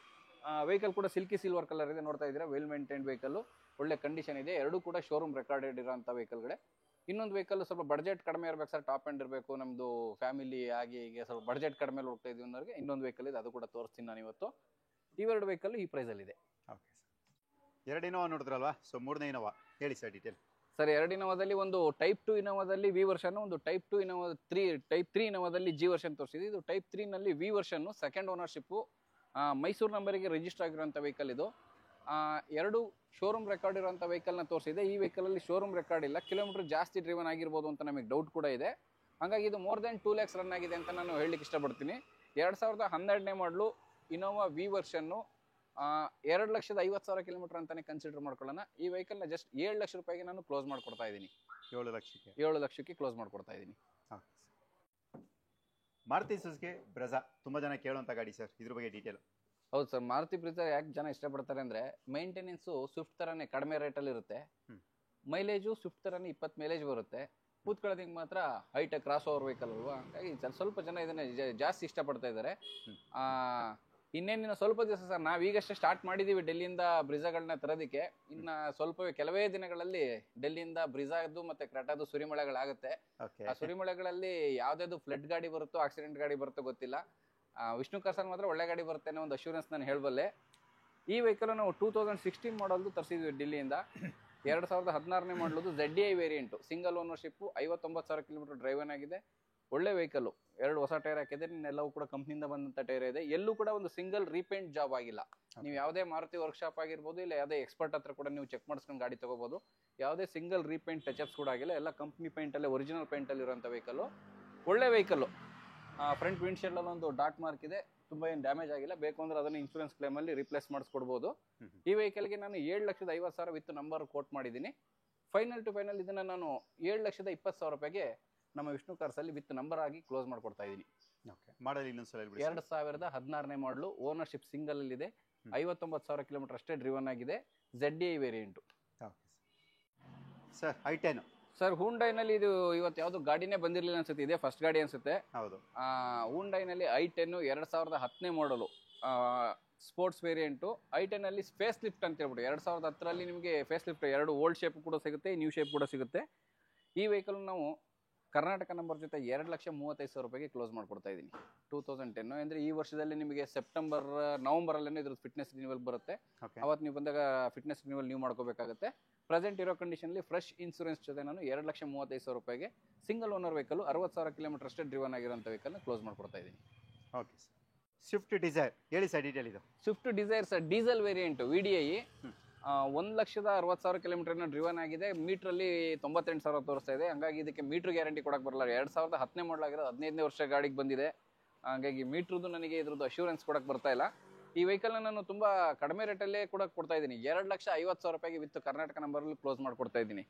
A: ವೆಹಿಕಲ್ ಕೂಡ ಸಿಲ್ಕಿ ಸಿಲ್ವರ್ ಕಲರ್ ಇದೆ, ನೋಡ್ತಾ ಇದ್ದೀರಾ. ವೆಲ್ ಮೇಂಟೈನ್ಡ್ ವೆಹಿಕಲ್, ಒಳ್ಳೆ ಕಂಡೀಷನ್ ಇದೆ. ಎರಡೂ ಕೂಡ ಶೋರೂಮ್ ರೆಕಾರ್ಡೆಡ್ ಇರೋಂಥ ವೆಹಿಕಲ್ಗಳೇ. ಇನ್ನೊಂದು ವೆಹಿಕಲ್ ಸ್ವಲ್ಪ ಬಡ್ಜೆಟ್ ಕಡಿಮೆ ಇರಬೇಕು ಸರ್, ಟಾಪ್ ಎಂಡ್ ಇರಬೇಕು, ನಮ್ಮದು ಫ್ಯಾಮಿಲಿ ಆಗಿ ಹೀಗೆ ಸ್ವಲ್ಪ ಬಡ್ಜೆಟ್ ಕಡಿಮೆ ಹೋಗ್ತಾ ಇದೀವಿ ಅನ್ನೋರಿಗೆ ಇನ್ನೊಂದು ವೆಹಿಕಲ್ ಇದೆ, ಅದು ಕೂಡ ತೋರಿಸ್ತೀನಿ ನಾನು ಇವತ್ತು. ಇವೆರಡು ವೆಹಿಕಲ್ ಈ ಪ್ರೈಸಲ್ಲಿದೆ.
B: Okay sir. 2 ಇನೋವಾ ನೋಡಿದ್ರಲ್ವಾ, ಸೊ 3ನೇ ಇನೋವಾ ಹೇಳಿ ಸರ್ ಡೀಟೇಲ್.
A: ಸರ್, 2 ಇನೋವಾದಲ್ಲಿ ಒಂದು ಟೈಪ್ 2 ಇನೋವಾದಲ್ಲಿ ವಿ ವರ್ಷನ್, ಒಂದು ಟೈಪ್ 2 ಇನೋವಾ ಟೈಪ್ 3 ಇನೋವಾದಲ್ಲಿ G ವರ್ಷನ್ ತೋರಿಸಿದೆ. ಇದು ಟೈಪ್ 3 ನಲ್ಲಿ V version, second ownership, Mysuru ನಂಬರಿಗೆ ರಿಜಿಸ್ಟರ್ ಆಗಿರುವಂಥ ವೆಹಿಕಲ್ ಇದು. 2 ಶೋರೂಮ್ ರೆಕಾರ್ಡ್ ಇರುವಂಥ ವೆಹಿಕಲ್ನ ತೋರಿಸಿದೆ. ಈ ವೆಹಿಕಲಲ್ಲಿ ಶೋರೂಮ್ ರೆಕಾರ್ಡ್ ಇಲ್ಲ, ಕಿಲೋಮೀಟರ್ ಜಾಸ್ತಿ ಡ್ರಿವನ್ ಆಗಿರ್ಬೋದು ಅಂತ ನಮಗೆ ಡೌಟ್ ಕೂಡ ಇದೆ. ಹಾಗಾಗಿ ಇದು ಮೋರ್ ದೆನ್ 2 lakhs ರನ್ ಆಗಿದೆ ಅಂತ ನಾನು ಹೇಳಲಿಕ್ಕೆ ಇಷ್ಟಪಡ್ತೀನಿ. 2012ನೇ ಮಾಡಲು ಇನೋವಾ ವಿ ವರ್ಷನ್ನು 2,50,000 ಕಿಲೋಮೀಟರ್ ಅಂತಾನೆ ಕನ್ಸಿಡರ್ ಮಾಡ್ಕೊಳ್ಳೋಣ. ಈ ವೆಹಿಕಲ್ನ ಜಸ್ಟ್ 7 ಲಕ್ಷ ರೂಪಾಯಿಗೆ ನಾನು ಕ್ಲೋಸ್ ಮಾಡ್ಕೊಡ್ತಾ ಇದ್ದೀನಿ. 7 ಲಕ್ಷಕ್ಕೆ ಕ್ಲೋಸ್ ಮಾಡ್ಕೊಡ್ತಾ ಇದ್ದೀನಿ.
B: ಮಾರುತಿ ಸುಜುಕಿ ಬ್ರೆಜಾ ತುಂಬಾ ಜನ ಕೇಳುವಂತ ಗಾಡಿ ಸರ್, ಇದ್ರ ಬಗ್ಗೆ ಡೀಟೇಲ್.
A: ಹೌದು ಸರ್, ಮಾರುತಿ ಬ್ರೆಜಾ ಯಾಕೆ ಜನ ಇಷ್ಟಪಡ್ತಾರೆ ಅಂದ್ರೆ ಮೇಂಟೆನೆನ್ಸು ಸ್ವಿಫ್ಟ್ ತರನೇ ಕಡಿಮೆ ರೇಟಲ್ಲಿ ಇರುತ್ತೆ. ಮೈಲೇಜು ಸ್ವಿಫ್ಟ್ ತರನೇ 20 ಮೈಲೇಜ್ ಬರುತ್ತೆ. ಕೂತ್ಕೊಳ್ಳೋದಕ್ಕೆ ಮಾತ್ರ ಹೈಟ್ ಕ್ರಾಸ್ ಓವರ್ ವೆಹಿಕಲ್ ಅಲ್ವಾ, ಹಾಗಾಗಿ ಸ್ವಲ್ಪ ಜನ ಇದನ್ನ ಜಾಸ್ತಿ ಇಷ್ಟಪಡ್ತಾ ಇದ್ದಾರೆ. ಇನ್ನೇನಿನ ಸ್ವಲ್ಪ ದಿವಸ ಸರ್, ನಾವೀಗಷ್ಟೇ ಸ್ಟಾರ್ಟ್ ಮಾಡಿದ್ದೀವಿ ಡೆಲ್ಲಿಯಿಂದ ಬ್ರಿಜಾಗಳನ್ನ ತರೋದಕ್ಕೆ. ಇನ್ನ ಕೆಲವೇ ದಿನಗಳಲ್ಲಿ ಡೆಲ್ಲಿಯಿಂದ ಬ್ರಿಜಾದು ಮತ್ತೆ ಕ್ರೆಟಾದು ಸುರಿಮಳೆಗಳಾಗುತ್ತೆ. ಆ ಸುರಿಮಳೆಗಳಲ್ಲಿ ಯಾವ್ದಾದ್ರು ಫ್ಲಡ್ ಗಾಡಿ ಬರುತ್ತೋ ಆಕ್ಸಿಡೆಂಟ್ ಗಾಡಿ ಬರುತ್ತೋ ಗೊತ್ತಿಲ್ಲ. ವಿಷ್ಣು ಕಾರ್ಸಲ್ಲಿ ಮಾತ್ರ ಒಳ್ಳೆ ಗಾಡಿ ಬರುತ್ತೆ ಅನ್ನೋ ಒಂದು ಅಶ್ಯೂರೆನ್ಸ್ ನಾನು ಹೇಳಬಲ್ಲೆ. ಈ ವೆಹಿಕಲ್ ನಾವು 2016 ಮಾಡಲ್ದು ತರಿಸಿದ್ವಿ ಡೆಲ್ಲಿಯಿಂದ. 2016ನೇ ಮಾಡಲದು ZDI variant, single ownership, 59,000 kilometre driven ಆಗಿದೆ. ಒಳ್ಳೆ ವೆಹಿಕಲ್, 2 ಹೊಸ ಟೈರ್ ಹಾಕಿದೆ, ಎಲ್ಲವೂ ಕೂಡ ಕಂಪ್ನಿಯಿಂದ ಬಂದಂಥ ಟೈರ್ ಇದೆ. ಎಲ್ಲೂ ಕೂಡ ಒಂದು ಸಿಂಗಲ್ ರೀಪೇಂಟ್ ಜಾಬ್ ಆಗಿಲ್ಲ. ನೀವು ಯಾವುದೇ ಮಾರುತಿ ವರ್ಕ್ಶಾಪ್ ಆಗಿರ್ಬೋದು, ಇಲ್ಲ ಯಾವುದೇ ಎಕ್ಸ್ಪರ್ಟ್ ಹತ್ರ ಕೂಡ ನೀವು ಚೆಕ್ ಮಾಡಿಸ್ಕೊಂಡು ಗಾಡಿ ತಗೋಬಹುದು. ಯಾವುದೇ ಸಿಂಗಲ್ ರೀಪೇಂಟ್ ಟಚಪ್ಸ್ ಕೂಡ ಆಗಿಲ್ಲ, ಎಲ್ಲ ಕಂಪ್ನಿ ಪೇಂಟಲ್ಲೇ, ಒರಿಜಿನಲ್ ಪೇಂಟಲ್ಲಿ ಇರುವಂಥ ವೆಹಿಕಲ್. ಒಳ್ಳೆ ವೆಹಿಕಲ್. ಫ್ರಂಟ್ ವಿಂಡ್ಶೀಲ್ಡ್ ಅಲ್ಲಿ ಒಂದು ಡಾರ್ಕ್ ಮಾರ್ಕ್ ಇದೆ, ತುಂಬಾ ಏನು ಡ್ಯಾಮೇಜ್ ಆಗಿಲ್ಲ. ಬೇಕು ಅಂದ್ರೆ ಅದನ್ನು ಇನ್ಶೂರೆನ್ಸ್ ಕ್ಲೇಮ್ ಅಲ್ಲಿ ರಿಪ್ಲೇಸ್ ಮಾಡಿಸ್ಕೊಡ್ಬೋದು. ಈ ವೆಹಿಕಲ್ಗೆ ನಾನು 7,50,000 ವಿತ್ ನಂಬರ್ ಕೋಟ್ ಮಾಡಿದ್ದೀನಿ. ಫೈನಲ್ ಟು ಫೈನಲ್ ಇದನ್ನ ನಾನು 7,20,000 ರೂಪಾಯಿಗೆ ನಮ್ಮ ವಿಷ್ಣು ಕಾರ್ಸ್ ಅಲ್ಲಿ ವಿತ್ ನಂಬರ್ ಆಗಿ ಕ್ಲೋಸ್ ಮಾಡ್ಕೊಡ್ತಾ ಇದ್ದೀನಿ.
B: ಮಾಡಲ್ ಇನ್ನೊಂದ್ಸಲ
A: 2016ನೇ ಮಾಡಲು, ಓನರ್ಶಿಪ್ ಸಿಂಗಲ್ ಅಲ್ಲಿ ಇದೆ, 59,000 ಕಿಲೋಮೀಟರ್ ಅಷ್ಟೇ ಡ್ರಿವನ್ ಆಗಿದೆ. ZDI variant
B: sir. i10
A: sir, ಹೂಂಡೈನಲ್ಲಿ ಇದು ಇವತ್ತು ಯಾವುದು ಗಾಡಿನೇ ಬಂದಿರಲಿಲ್ಲ ಅನ್ಸುತ್ತೆ, ಇದೆ ಫಸ್ಟ್ ಗಾಡಿ ಅನ್ಸುತ್ತೆ.
B: ಹೌದು.
A: ಹೂಂಡೈನಲ್ಲಿ i10 2010ನೇ ಮಾಡಲು, ಸ್ಪೋರ್ಟ್ಸ್ ವೇರಿಯಂಟು. i10 ಅಲ್ಲಿ ಫೇಸ್ ಲಿಫ್ಟ್ ಅಂತ ಹೇಳ್ಬಿಟ್ಟು 2010ರಲ್ಲಿ ನಿಮಗೆ ಫೇಸ್ ಲಿಫ್ಟ್ 2 ಓಲ್ಡ್ ಶೇಪ್ ಕೂಡ ಸಿಗುತ್ತೆ, ನ್ಯೂ ಶೇಪ್ ಕೂಡ ಸಿಗುತ್ತೆ. ಈ ವೆಹಿಕಲ್ ನಾವು ಕರ್ನಾಟಕ ನಂಬರ್ ಜೊತೆ 2,35,000 ರೂಪಾಯಿಗೆ ಕ್ಲೋಸ್ ಮಾಡ್ಕೊಡ್ತಾ ಇದ್ದೀನಿ. 2010 ಅಂದರೆ ಈ ವರ್ಷದಲ್ಲಿ ನಿಮಗೆ ನವೆಂಬರಲ್ಲೇ ಇದ್ರ ಫಿಟ್ನೆಸ್ ರಿನ್ಯೂವಲ್ ಬರುತ್ತೆ. ಅವತ್ತು ನೀವು ಬಂದಾಗ ಫಿಟ್ನೆಸ್ ರಿನ್ಯೂವಲ್ ನೀವು ಮಾಡ್ಕೋಬೇಕಾಗುತ್ತೆ. ಪ್ರೆಸೆಂಟ್ ಇರೋ ಕಂಡೀಷನಲ್ಲಿ ಫ್ರೆಶ್ ಇನ್ಸೂರೆನ್ಸ್ ಜೊತೆ ನಾನು 2,35,000 ರೂಪಾಯಿಗೆ ಸಿಂಗಲ್ ಓನರ್ ವೆಹಿಕಲ್, 60,000 ಕಿಲೋಮೀಟರ್ ಅಷ್ಟೇ ಡ್ರಿವನ್ ಆಗಿರೋಂಥ ವೆಹಿಕಲ್ನ ಕ್ಲೋಸ್ ಮಾಡ್ಕೊಡ್ತಾ ಇದ್ದೀನಿ.
B: Okay sir. ಸ್ವಿಫ್ಟ್ ಡಿಸೈರ್ ಹೇಳಿ ಸರ್ ಡೀಟೇಲ್. ಇದು
A: Swift Dzire sir, diesel variant VDI, 1,60,000 ಕಿಲೋಮೀಟರ್ನ ಡ್ರಿವನ್ ಆಗಿದೆ. ಮೀಟ್ರಲ್ಲಿ 98,000 ತೋರಿಸ್ತಾ ಇದೆ. ಹಂಗಾಗಿ ಇದಕ್ಕೆ ಮೀಟ್ರ್ ಗ್ಯಾರಂಟಿ ಕೊಡಕ್ಕೆ ಬರಲ್ಲ. 2010ನೇ ಮಾಡಲಾಗಿರೋದು, 15ನೇ ವರ್ಷ ಗಾಡಿಗೆ ಬಂದಿದೆ. ಹಾಗಾಗಿ ಮೀಟ್ರದ್ದು ನನಗೆ ಇದ್ರದ್ದು ಅಶ್ಯೂರೆನ್ಸ್ ಕೊಡಕ್ಕೆ ಬರ್ತಾ ಇಲ್ಲ. ಈ ವೆಹಿಕಲ್ನ ನಾನು ತುಂಬ ಕಡಿಮೆ ರೇಟಲ್ಲೇ ಕೂಡ ಕೊಡ್ತಾ ಇದ್ದೀನಿ. 2,50,000 ರೂಪಾಯಿಗೆ ವಿತ್ ಕರ್ನಾಟಕ ನಂಬರಲ್ಲಿ ಕ್ಲೋಸ್ ಮಾಡ್ಕೊಡ್ತಾ ಇದ್ದೀನಿ.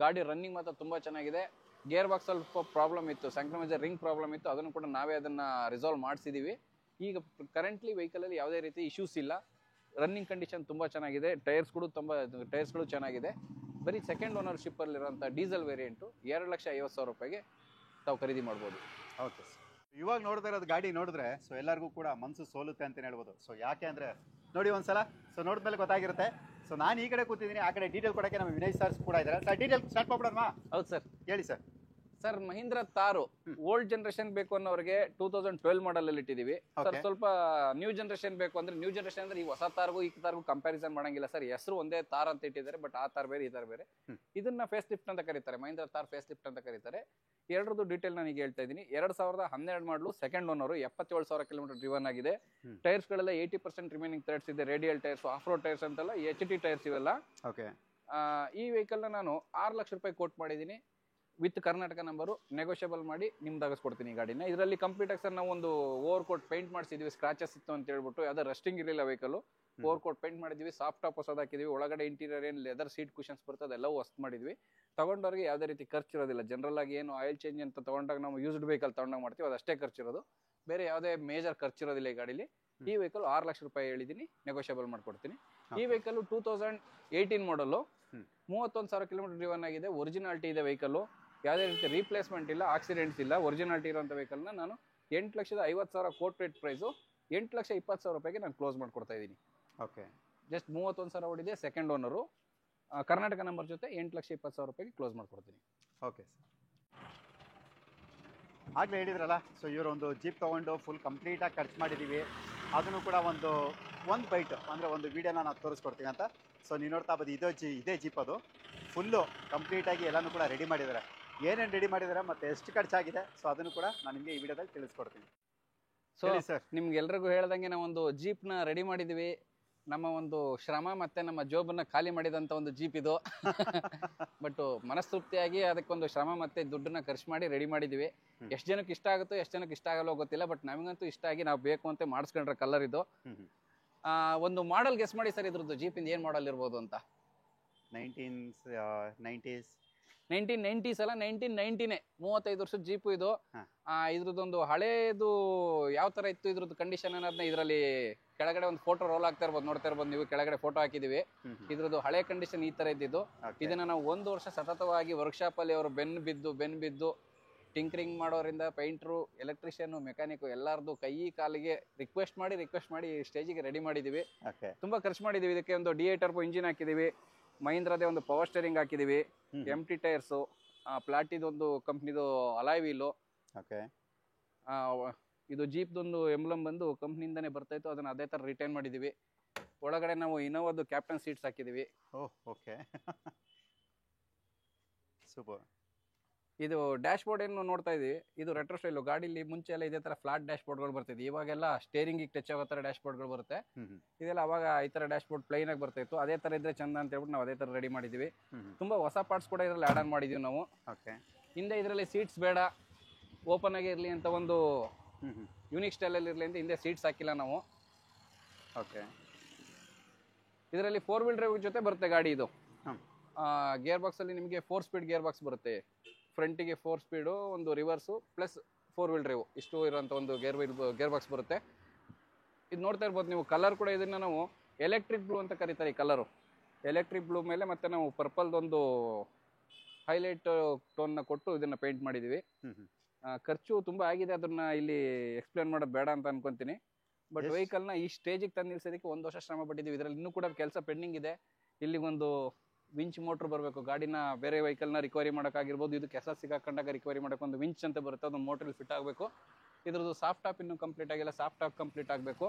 A: ಗಾಡಿ ರನ್ನಿಂಗ್ ಮಾತ್ರ ತುಂಬ ಚೆನ್ನಾಗಿದೆ. ಗೇರ್ ಬಾಕ್ಸ್ ಸ್ವಲ್ಪ ಪ್ರಾಬ್ಲಮ್ ಇತ್ತು, ಸಂಕ್ರಮೈಸರ್ ರಿಂಗ್ ಪ್ರಾಬ್ಲಮ್ ಇತ್ತು, ಅದನ್ನು ಕೂಡ ನಾವೇ ಅದನ್ನು ರಿಸಾಲ್ವ್ ಮಾಡಿಸಿದ್ದೀವಿ. ಈಗ ಕರೆಂಟ್ಲಿ ವೆಹಿಕಲಲ್ಲಿ ಯಾವುದೇ ರೀತಿ ಇಶ್ಯೂಸ್ ಇಲ್ಲ. ರನ್ನಿಂಗ್ ಕಂಡೀಷನ್ ತುಂಬ ಚೆನ್ನಾಗಿದೆ. ಟೈರ್ಸ್ಗಳು ಚೆನ್ನಾಗಿದೆ. ಬರೀ ಸೆಕೆಂಡ್ ಓನರ್ಶಿಪ್ ಅಲ್ಲಿರುವಂಥ ಡೀಸೆಲ್ ವೇರಿಯಂಟು 2,50,000 ರೂಪಾಯಿಗೆ ತಾವು ಖರೀದಿ ಮಾಡ್ಬೋದು.
B: Okay sir. ಇವಾಗ ನೋಡ್ತಾ ಇರೋದು ಗಾಡಿ ನೋಡಿದ್ರೆ ಸೊ ಎಲ್ಲರಿಗೂ ಕೂಡ ಮನಸ್ಸು ಸೋಲುತ್ತೆ ಅಂತಲೇ ಹೇಳ್ಬೋದು. ಸೊ ಯಾಕೆ ಅಂದರೆ ನೋಡಿ ಒಂದ್ಸಲ ಸೊ ನೋಡಿದ್ಮೇಲೆ ಗೊತ್ತಾಗಿರುತ್ತೆ. ಸೊ ನಾನು ಈ ಕಡೆ ಕೂತಿದ್ದೀನಿ, ಆ ಕಡೆ ಡೀಟೇಲ್ ಕೊಡೋಕ್ಕೆ ನಮ್ಮ ವಿನಯ್ ಸರ್ ಕೂಡ ಇದ್ದಾರೆ. ಸರ್ ಡೀಟೇಲ್ ಸ್ಟಾರ್ಟ್ ಮಾಡ್ಬಿಡೋಣ?
A: ಹೌದು ಸರ್,
B: ಹೇಳಿ sir.
A: Sir Mahindra Thar old generation ಬೇಕು ಅನ್ನೋರಿಗೆ 2012 ಮಾಡಲ್ ಅಲ್ಲಿ ಇಟ್ಟಿದೀವಿ ಸರ್. ಸ್ವಲ್ಪ ನ್ಯೂ ಜನರೇಷನ್ ಬೇಕು ಅಂದ್ರೆ, ನ್ಯೂ ಜನರೇಷನ್ ಅಂದ್ರೆ ಈ ಹೊಸ ತಾರ್ಗೂ ಈ ತಾರ್ಗೂ ಕಂಪ್ಯಾರಿಸನ್ ಮಾಡಂಗಿಲ್ಲ ಸರ್. ಹೆಸರು ಒಂದೇ ತಾರ್ ಅಂತ ಇಟ್ಟಿದ್ದಾರೆ, ಬಟ್ ಆ ತಾರ್ ಬೇರೆ ಈ ತಾರ್ ಬೇರೆ. ಇದನ್ನ ಫೇಸ್ ಲಿಫ್ಟ್ ಅಂತ ಕರೀತಾರೆ, ಮಹೀಂದ್ರ ತಾರ್ ಫೇಸ್ ಲಿಫ್ಟ್ ಅಂತ ಕರೀತಾರೆ. ಎರಡರದ್ದು ಡೀಟೇಲ್ ನಾನು ಈಗ ಹೇಳ್ತಾ ಇದ್ದೀನಿ. 2012 ಮಾಡಲು ಸೆಕೆಂಡ್ ಓನರ್, 77,000 ಕಿಲೋಮೀಟರ್ ಡ್ರಿವನ್ ಆಗಿದೆ. ಟೈರ್ಸ್ ಗಳೆಲ್ಲ 80% ರಿಮೈನಿಂಗ್ ಥ್ರೆಡ್ಸ್ ಇದೆ. Radial tyres, of road tyres ಅಂತೆಲ್ಲ HT ಟೈರ್ಸ್ ಇವೆಲ್ಲ. ಈ ವೆಹಿಕಲ್ ನ ನಾನು 6 ಲಕ್ಷ ರೂಪಾಯಿ ಕೋಟ್ ಮಾಡಿದ್ದೀನಿ. ವಿತ್ ಕರ್ನಾಟಕ ನಂಬರು ನೆಗೋಷಿಯಬಲ್ ಮಾಡಿ ನಿಮ್ಗೆ ಆಗಿಸ್ಕೊಡ್ತೀನಿ ಈ ಗಾಡಿನ. ಇದರಲ್ಲಿ ಕಂಪ್ಲೀಟ್ ಆಗಿ ಸರ್ ನಾವು ಒಂದು ಓವರ್ ಕೋಟ್ ಪೇಂಟ್ ಮಾಡಿಸಿದ್ವಿ, ಸ್ಕ್ರಾಚಸ್ ಇತ್ತು ಅಂತ ಹೇಳ್ಬಿಟ್ಟು. ಯಾವ್ದು ರಸ್ಟಿಂಗ್ ಇರಲಿಲ್ಲ ವೆಹಿಕಲ್. ಓವರ್ ಕೋಟ್ ಪೇಂಟ್ ಮಾಡಿದ್ವಿ, ಸಾಫ್ಟ್ ಟಾಪ್ ಹೊಸದು ಹಾಕಿದ್ವಿ. ಒಳಗಡೆ ಇಂಟೀರಿಯರ್ ಏನು ಲೆದರ್ ಸೀಟ್ ಕುಷನ್ಸ್ ಬರ್ತದೆ ಅದೆಲ್ಲವೂ ಹೊಸ ಮಾಡಿದ್ವಿ. ತಗೊಂಡವ್ರಿಗೆ ಯಾವುದೇ ರೀತಿ ಖರ್ಚು ಇರೋದಿಲ್ಲ. ಜನರಲ್ ಆಗಿ ಏನು ಆಯಿಲ್ ಚೇಂಜ್ ಅಂತ ತಗೊಂಡಾಗ ನಾವು ಯೂಸ್ಡ್ ವೆಹಿಕಲ್ ತಗೊಂಡಾಗ ಮಾಡ್ತೀವಿ, ಅದಷ್ಟೇ ಖರ್ಚಿರೋದು, ಬೇರೆ ಯಾವುದೇ ಮೇಜರ್ ಖರ್ಚಿರೋದಿಲ್ಲ ಈ ಗಾಡಿಲಿ. ಈ ವೆಹಿಕಲ್ 6 ಲಕ್ಷ ರೂಪಾಯಿ ಹೇಳಿದ್ದೀನಿ, ನೆಗೋಷಿಯಬಲ್ ಮಾಡ್ಕೊಡ್ತೀನಿ. ಈ ವೆಹಿಕಲ್ 2018 ಮಾಡಲು, 31,000 ಕಿಲೋಮೀಟರ್ ಡ್ರಿವನ್ ಆಗಿದೆ. ಒರಿಜಿನಾಲಿಟಿ ಇದೆ ವೆಹಿಕಲ್, ಯಾವುದೇ ರೀತಿ ರೀಪ್ಲೇಸ್ಮೆಂಟ್ ಇಲ್ಲ, ಆಕ್ಸಿಡೆಂಟ್ಸ್ ಇಲ್ಲ. ಒರಿಜಿನಾಲಿಟಿ ಇರುವಂಥ ವೆಹಿಕಲ್ನ ನಾನು 8,50,000 ಕೋಟ್ ರೇಟ್ ಪ್ರೈಸು 8,20,000 ರೂಪಾಯಿಗೆ ನಾನು ಕ್ಲೋಸ್ ಮಾಡ್ಕೊಡ್ತಾ ಇದ್ದೀನಿ.
B: ಓಕೆ,
A: ಜಸ್ಟ್ 31,000 ಓಡಿದೆ, ಸೆಕೆಂಡ್ ಓನರು, ಕರ್ನಾಟಕ ನಂಬರ್ ಜೊತೆ 8,20,000 ರೂಪಾಯಿಗೆ ಕ್ಲೋಸ್ ಮಾಡ್ಕೊಡ್ತೀನಿ.
B: Okay sir. ಆಗಲೇ ಹೇಳಿದ್ರಲ್ಲ, ಸೊ ಇವರು ಒಂದು ಜೀಪ್ ತೊಗೊಂಡು ಫುಲ್ ಕಂಪ್ಲೀಟಾಗಿ ಖರ್ಚು ಮಾಡಿದ್ದೀವಿ. ಅದನ್ನು ಕೂಡ ಒಂದು ಬೈಟ್ ಅಂದರೆ ಒಂದು ವೀಡಿಯೋನ ನಾವು ತೋರಿಸ್ಕೊಡ್ತೀವಿ ಅಂತ. ಸೊ ನೀವು ನೋಡ್ತಾ ಬೋದು, ಇದೇ ಜೀಪ್ ಅದು ಫುಲ್ಲು ಕಂಪ್ಲೀಟಾಗಿ ಎಲ್ಲನೂ ಕೂಡ ರೆಡಿ ಮಾಡಿದ್ದಾರೆ. ಏನೇನು ರೆಡಿ ಮಾಡಿದ್ದಾರೆ ಮತ್ತು ಎಷ್ಟು ಖರ್ಚಾಗಿದೆ, ಸೊ ಅದನ್ನು ಕೂಡ ನಾನು ನಿಮಗೆ ಈ ವಿಡಿಯೋದಲ್ಲಿ ತಿಳಿಸ್ಕೊಡ್ತೀನಿ.
A: ಸೊ ಸರ್, ನಿಮ್ಗೆ ಎಲ್ರಿಗೂ ಹೇಳ್ದಂಗೆ ನಾವು ಒಂದು ಜೀಪ್ನ ರೆಡಿ ಮಾಡಿದ್ವಿ. ನಮ್ಮ ಒಂದು ಶ್ರಮ ಮತ್ತೆ ನಮ್ಮ ಜೋಬನ್ನ ಖಾಲಿ ಮಾಡಿದಂಥ ಒಂದು ಜೀಪ್ ಇದು. ಬಟ್ ಮನಸ್ತೃಪ್ತಿಯಾಗಿ ಅದಕ್ಕೊಂದು ಶ್ರಮ ಮತ್ತೆ ದುಡ್ಡನ್ನ ಖರ್ಚು ಮಾಡಿ ರೆಡಿ ಮಾಡಿದ್ವಿ. ಎಷ್ಟು ಜನಕ್ಕೆ ಇಷ್ಟ ಆಗುತ್ತೋ ಎಷ್ಟು ಜನಕ್ಕೆ ಇಷ್ಟ ಆಗಲ್ಲೋ ಗೊತ್ತಿಲ್ಲ, ಬಟ್ ನಮಗಂತೂ ಇಷ್ಟ ಆಗಿ ನಾವು ಬೇಕು ಅಂತ ಮಾಡಿಸ್ಕೊಂಡ್ರೆ ಕಲರ್ ಇದು. ಒಂದು ಮಾಡಲ್ ಗೆಸ್ ಮಾಡಿ ಸರ್, ಇದ್ರದ್ದು ಜೀಪಿಂದ ಏನು ಮಾಡಲ್ ಇರ್ಬೋದು ಅಂತ. 1990s ಅಲ್ಲ, 1990ನೇ, 35 ವರ್ಷದ ಜೀಪು ಇದು. ಇದ್ರದ್ದೊಂದು ಹಳೇದು ಯಾವ ತರ ಇತ್ತು ಇದ್ರದ್ದು ಕಂಡೀಷನ್ ಅನ್ನೋದನ್ನ ಇದರಲ್ಲಿ ಕೆಳಗಡೆ ಒಂದು ಫೋಟೋ ರೋಲ್ ಆಗ್ತಾ ಇರ್ಬೋದು, ನೋಡ್ತಾ ಇರ್ಬೋದು ನೀವು. ಕೆಳಗಡೆ ಫೋಟೋ ಹಾಕಿದೀವಿ. ಇದ್ರದ್ದು ಹಳೆ ಕಂಡೀಷನ್ ಈ ತರ ಇದ್ದಿದ್ದು. ಇದನ್ನ ನಾವು 1 ವರ್ಷ ಸತತವಾಗಿ ವರ್ಕ್ಶಾಪ್ ಅಲ್ಲಿ ಅವರು ಬೆನ್ ಬಿದ್ದು ಟಿಂಕರಿಂಗ್ ಮಾಡೋರಿಂದ ಪೇಂಟ್ರು, ಎಲೆಕ್ಟ್ರಿಷಿಯನ್, ಮೆಕ್ಯಾನಿಕ್ ಎಲ್ಲಾರ್ದು ಕೈ ಕಾಲಿಗೆ ರಿಕ್ವೆಸ್ಟ್ ಮಾಡಿ ಸ್ಟೇಜಿಗೆ ರೆಡಿ ಮಾಡಿದೀವಿ. ತುಂಬಾ ಖರ್ಚು ಮಾಡಿದೀವಿ. ಇದಕ್ಕೆ ಒಂದು D8 ಟರ್ಬೋ ಇಂಜಿನ್ ಹಾಕಿದೀವಿ. ಮಹೀಂದ್ರದೇ ಒಂದು ಪವರ್ ಸ್ಟೇರಿಂಗ್ ಹಾಕಿದೀವಿ. MT ಟೈರ್ಸು, ಪ್ಲಾಟಿದೊಂದು ಕಂಪ್ನಿದು ಅಲಾಯ್ ವೀಲು. ಇದು ಜೀಪ್ದೊಂದು ಎಂಬ್ಲಮ್ ಬಂದು ಕಂಪ್ನಿಯಿಂದಾನೇ ಬರ್ತಾ ಇತ್ತು, ಅದನ್ನ ಅದೇ ತರ ರಿಟೈನ್ ಮಾಡಿದೀವಿ. ಒಳಗಡೆ ನಾವು ಇನ್ನೋವಾದು ಕ್ಯಾಪ್ಟನ್ ಸೀಟ್ಸ್ ಹಾಕಿದೀವಿ.
B: ಸೂಪರ್.
A: ಇದು ಡ್ಯಾಶ್ ಬೋರ್ಡ್ ಏನು ನೋಡ್ತಾ ಇದೀವಿ, ಇದು ರೆಟ್ರೋ ಸ್ಟೈಲು. ಗಾಡಿಲಿ ಮುಂಚೆ ಎಲ್ಲ ಇದೇ ತರ ಫ್ಲಾಟ್ ಡ್ಯಾಶ್ ಬೋರ್ಡ್ಗಳು ಬರ್ತಿದ್ವಿ. ಇವಾಗೆಲ್ಲ ಸ್ಟೇರಿಂಗ್ ಟಚ್ ಆಗೋ ತರ ಡ್ಯಾಶ್ ಬೋರ್ಡ್ಗಳು ಬರುತ್ತೆ. ಇದೆಲ್ಲ ಅವಾಗ ಈ ತರ ಡ್ಯಾಶ್ ಬೋರ್ಡ್ ಪ್ಲೈನ್ ಆಗಿ ಬರ್ತಾ ಇತ್ತು. ಅದೇ ತರ ಇದ್ರೆ ಚಂದ ಅಂತ ಹೇಳ್ಬಿಟ್ಟು ನಾವು ಅದೇ ತರ ರೆಡಿ ಮಾಡಿದೀವಿ. ತುಂಬಾ ಹೊಸ ಪಾರ್ಟ್ಸ್ ಕೂಡ ಇದರಲ್ಲಿ ಆಡ್ ಆನ್ ಮಾಡಿದೀವಿ ನಾವು. ಹಿಂದೆ ಇದರಲ್ಲಿ ಸೀಟ್ಸ್ ಬೇಡ, ಓಪನ್ ಆಗಿ ಇರಲಿ ಅಂತ ಒಂದು ಯೂನಿಕ್ ಸ್ಟೈಲಲ್ಲಿ ಇರಲಿ ಅಂತ ಹಿಂದೆ ಸೀಟ್ಸ್ ಹಾಕಿಲ್ಲ ನಾವು. ಇದರಲ್ಲಿ 4 ವೀಲ್ ಡ್ರೈವ್ ಜೊತೆ ಬರುತ್ತೆ ಗಾಡಿ ಇದು. ಗೇರ್ ಬಾಕ್ಸ್ ಅಲ್ಲಿ ನಿಮಗೆ 4 ಸ್ಪೀಡ್ ಗೇರ್ ಬಾಕ್ಸ್ ಬರುತ್ತೆ. ಫ್ರಂಟಿಗೆ 4 ಸ್ಪೀಡು, ಒಂದು ರಿವರ್ಸು ಪ್ಲಸ್ 4 ವೀಲ್ ಡ್ರೈವ್, ಇಷ್ಟು ಇರೋಂಥ ಒಂದು ಗೇರ್ ಬಾಕ್ಸ್ ಬರುತ್ತೆ. ಇದು ನೋಡ್ತಾ ಇರ್ಬೋದು ನೀವು. ಕಲರ್ ಕೂಡ ಇದನ್ನ ನಾವು ಎಲೆಕ್ಟ್ರಿಕ್ ಬ್ಲೂ ಅಂತ ಕರೀತಾರೆ. ಈ ಕಲರು ಎಲೆಕ್ಟ್ರಿಕ್ ಬ್ಲೂ ಮೇಲೆ ಮತ್ತೆ ನಾವು ಪರ್ಪಲ್ದೊಂದು ಹೈಲೈಟ್ ಟೋನ್ನ ಕೊಟ್ಟು ಇದನ್ನ ಪೇಂಟ್ ಮಾಡಿದೀವಿ. ಖರ್ಚು ತುಂಬಾ ಆಗಿದೆ, ಅದನ್ನ ಇಲ್ಲಿ ಎಕ್ಸ್ಪ್ಲೇನ್ ಮಾಡೋದು ಬೇಡ ಅಂತ ಅನ್ಕೊಂತೀನಿ. ಬಟ್ ವೆಹಿಕಲ್ನ ಈ ಸ್ಟೇಜಿಗೆ ತಂದು ನಿಲ್ಸೋದಕ್ಕೆ 1 ವರ್ಷ ಶ್ರಮ ಪಟ್ಟಿದ್ದೀವಿ. ಇದರಲ್ಲಿ ಇನ್ನೂ ಕೂಡ ಕೆಲಸ ಪೆಂಡಿಂಗ್ ಇದೆ. ಇಲ್ಲಿ ಒಂದು ವಿಂಚ್ ಮೋಟ್ರ್ ಬರಬೇಕು. ಗಾಡಿನ ಬೇರೆ ವೆಹಿಕಲ್ನ ರಿಕವರಿ ಮಾಡೋಕ್ಕಾಗಿರ್ಬೋದು, ಇದು ಕೆಸ ಸಿಗಾಕೊಂಡಾಗ ರಿಕವರಿ ಮಾಡೋಕೆ ಒಂದು ವಿಂಚ್ ಅಂತ ಬರುತ್ತೆ, ಅದೊಂದು ಮೋಟ್ರಲ್ಲಿ ಫಿಟ್ ಆಗಬೇಕು. ಇದ್ರದ್ದು ಸಾಫ್ಟ್ ಟಾಪ್ ಇನ್ನೂ ಕಂಪ್ಲೀಟ್ ಆಗಿಲ್ಲ, ಸಾಫ್ಟ್ ಟಾಪ್ ಕಂಪ್ಲೀಟ್ ಆಗಬೇಕು.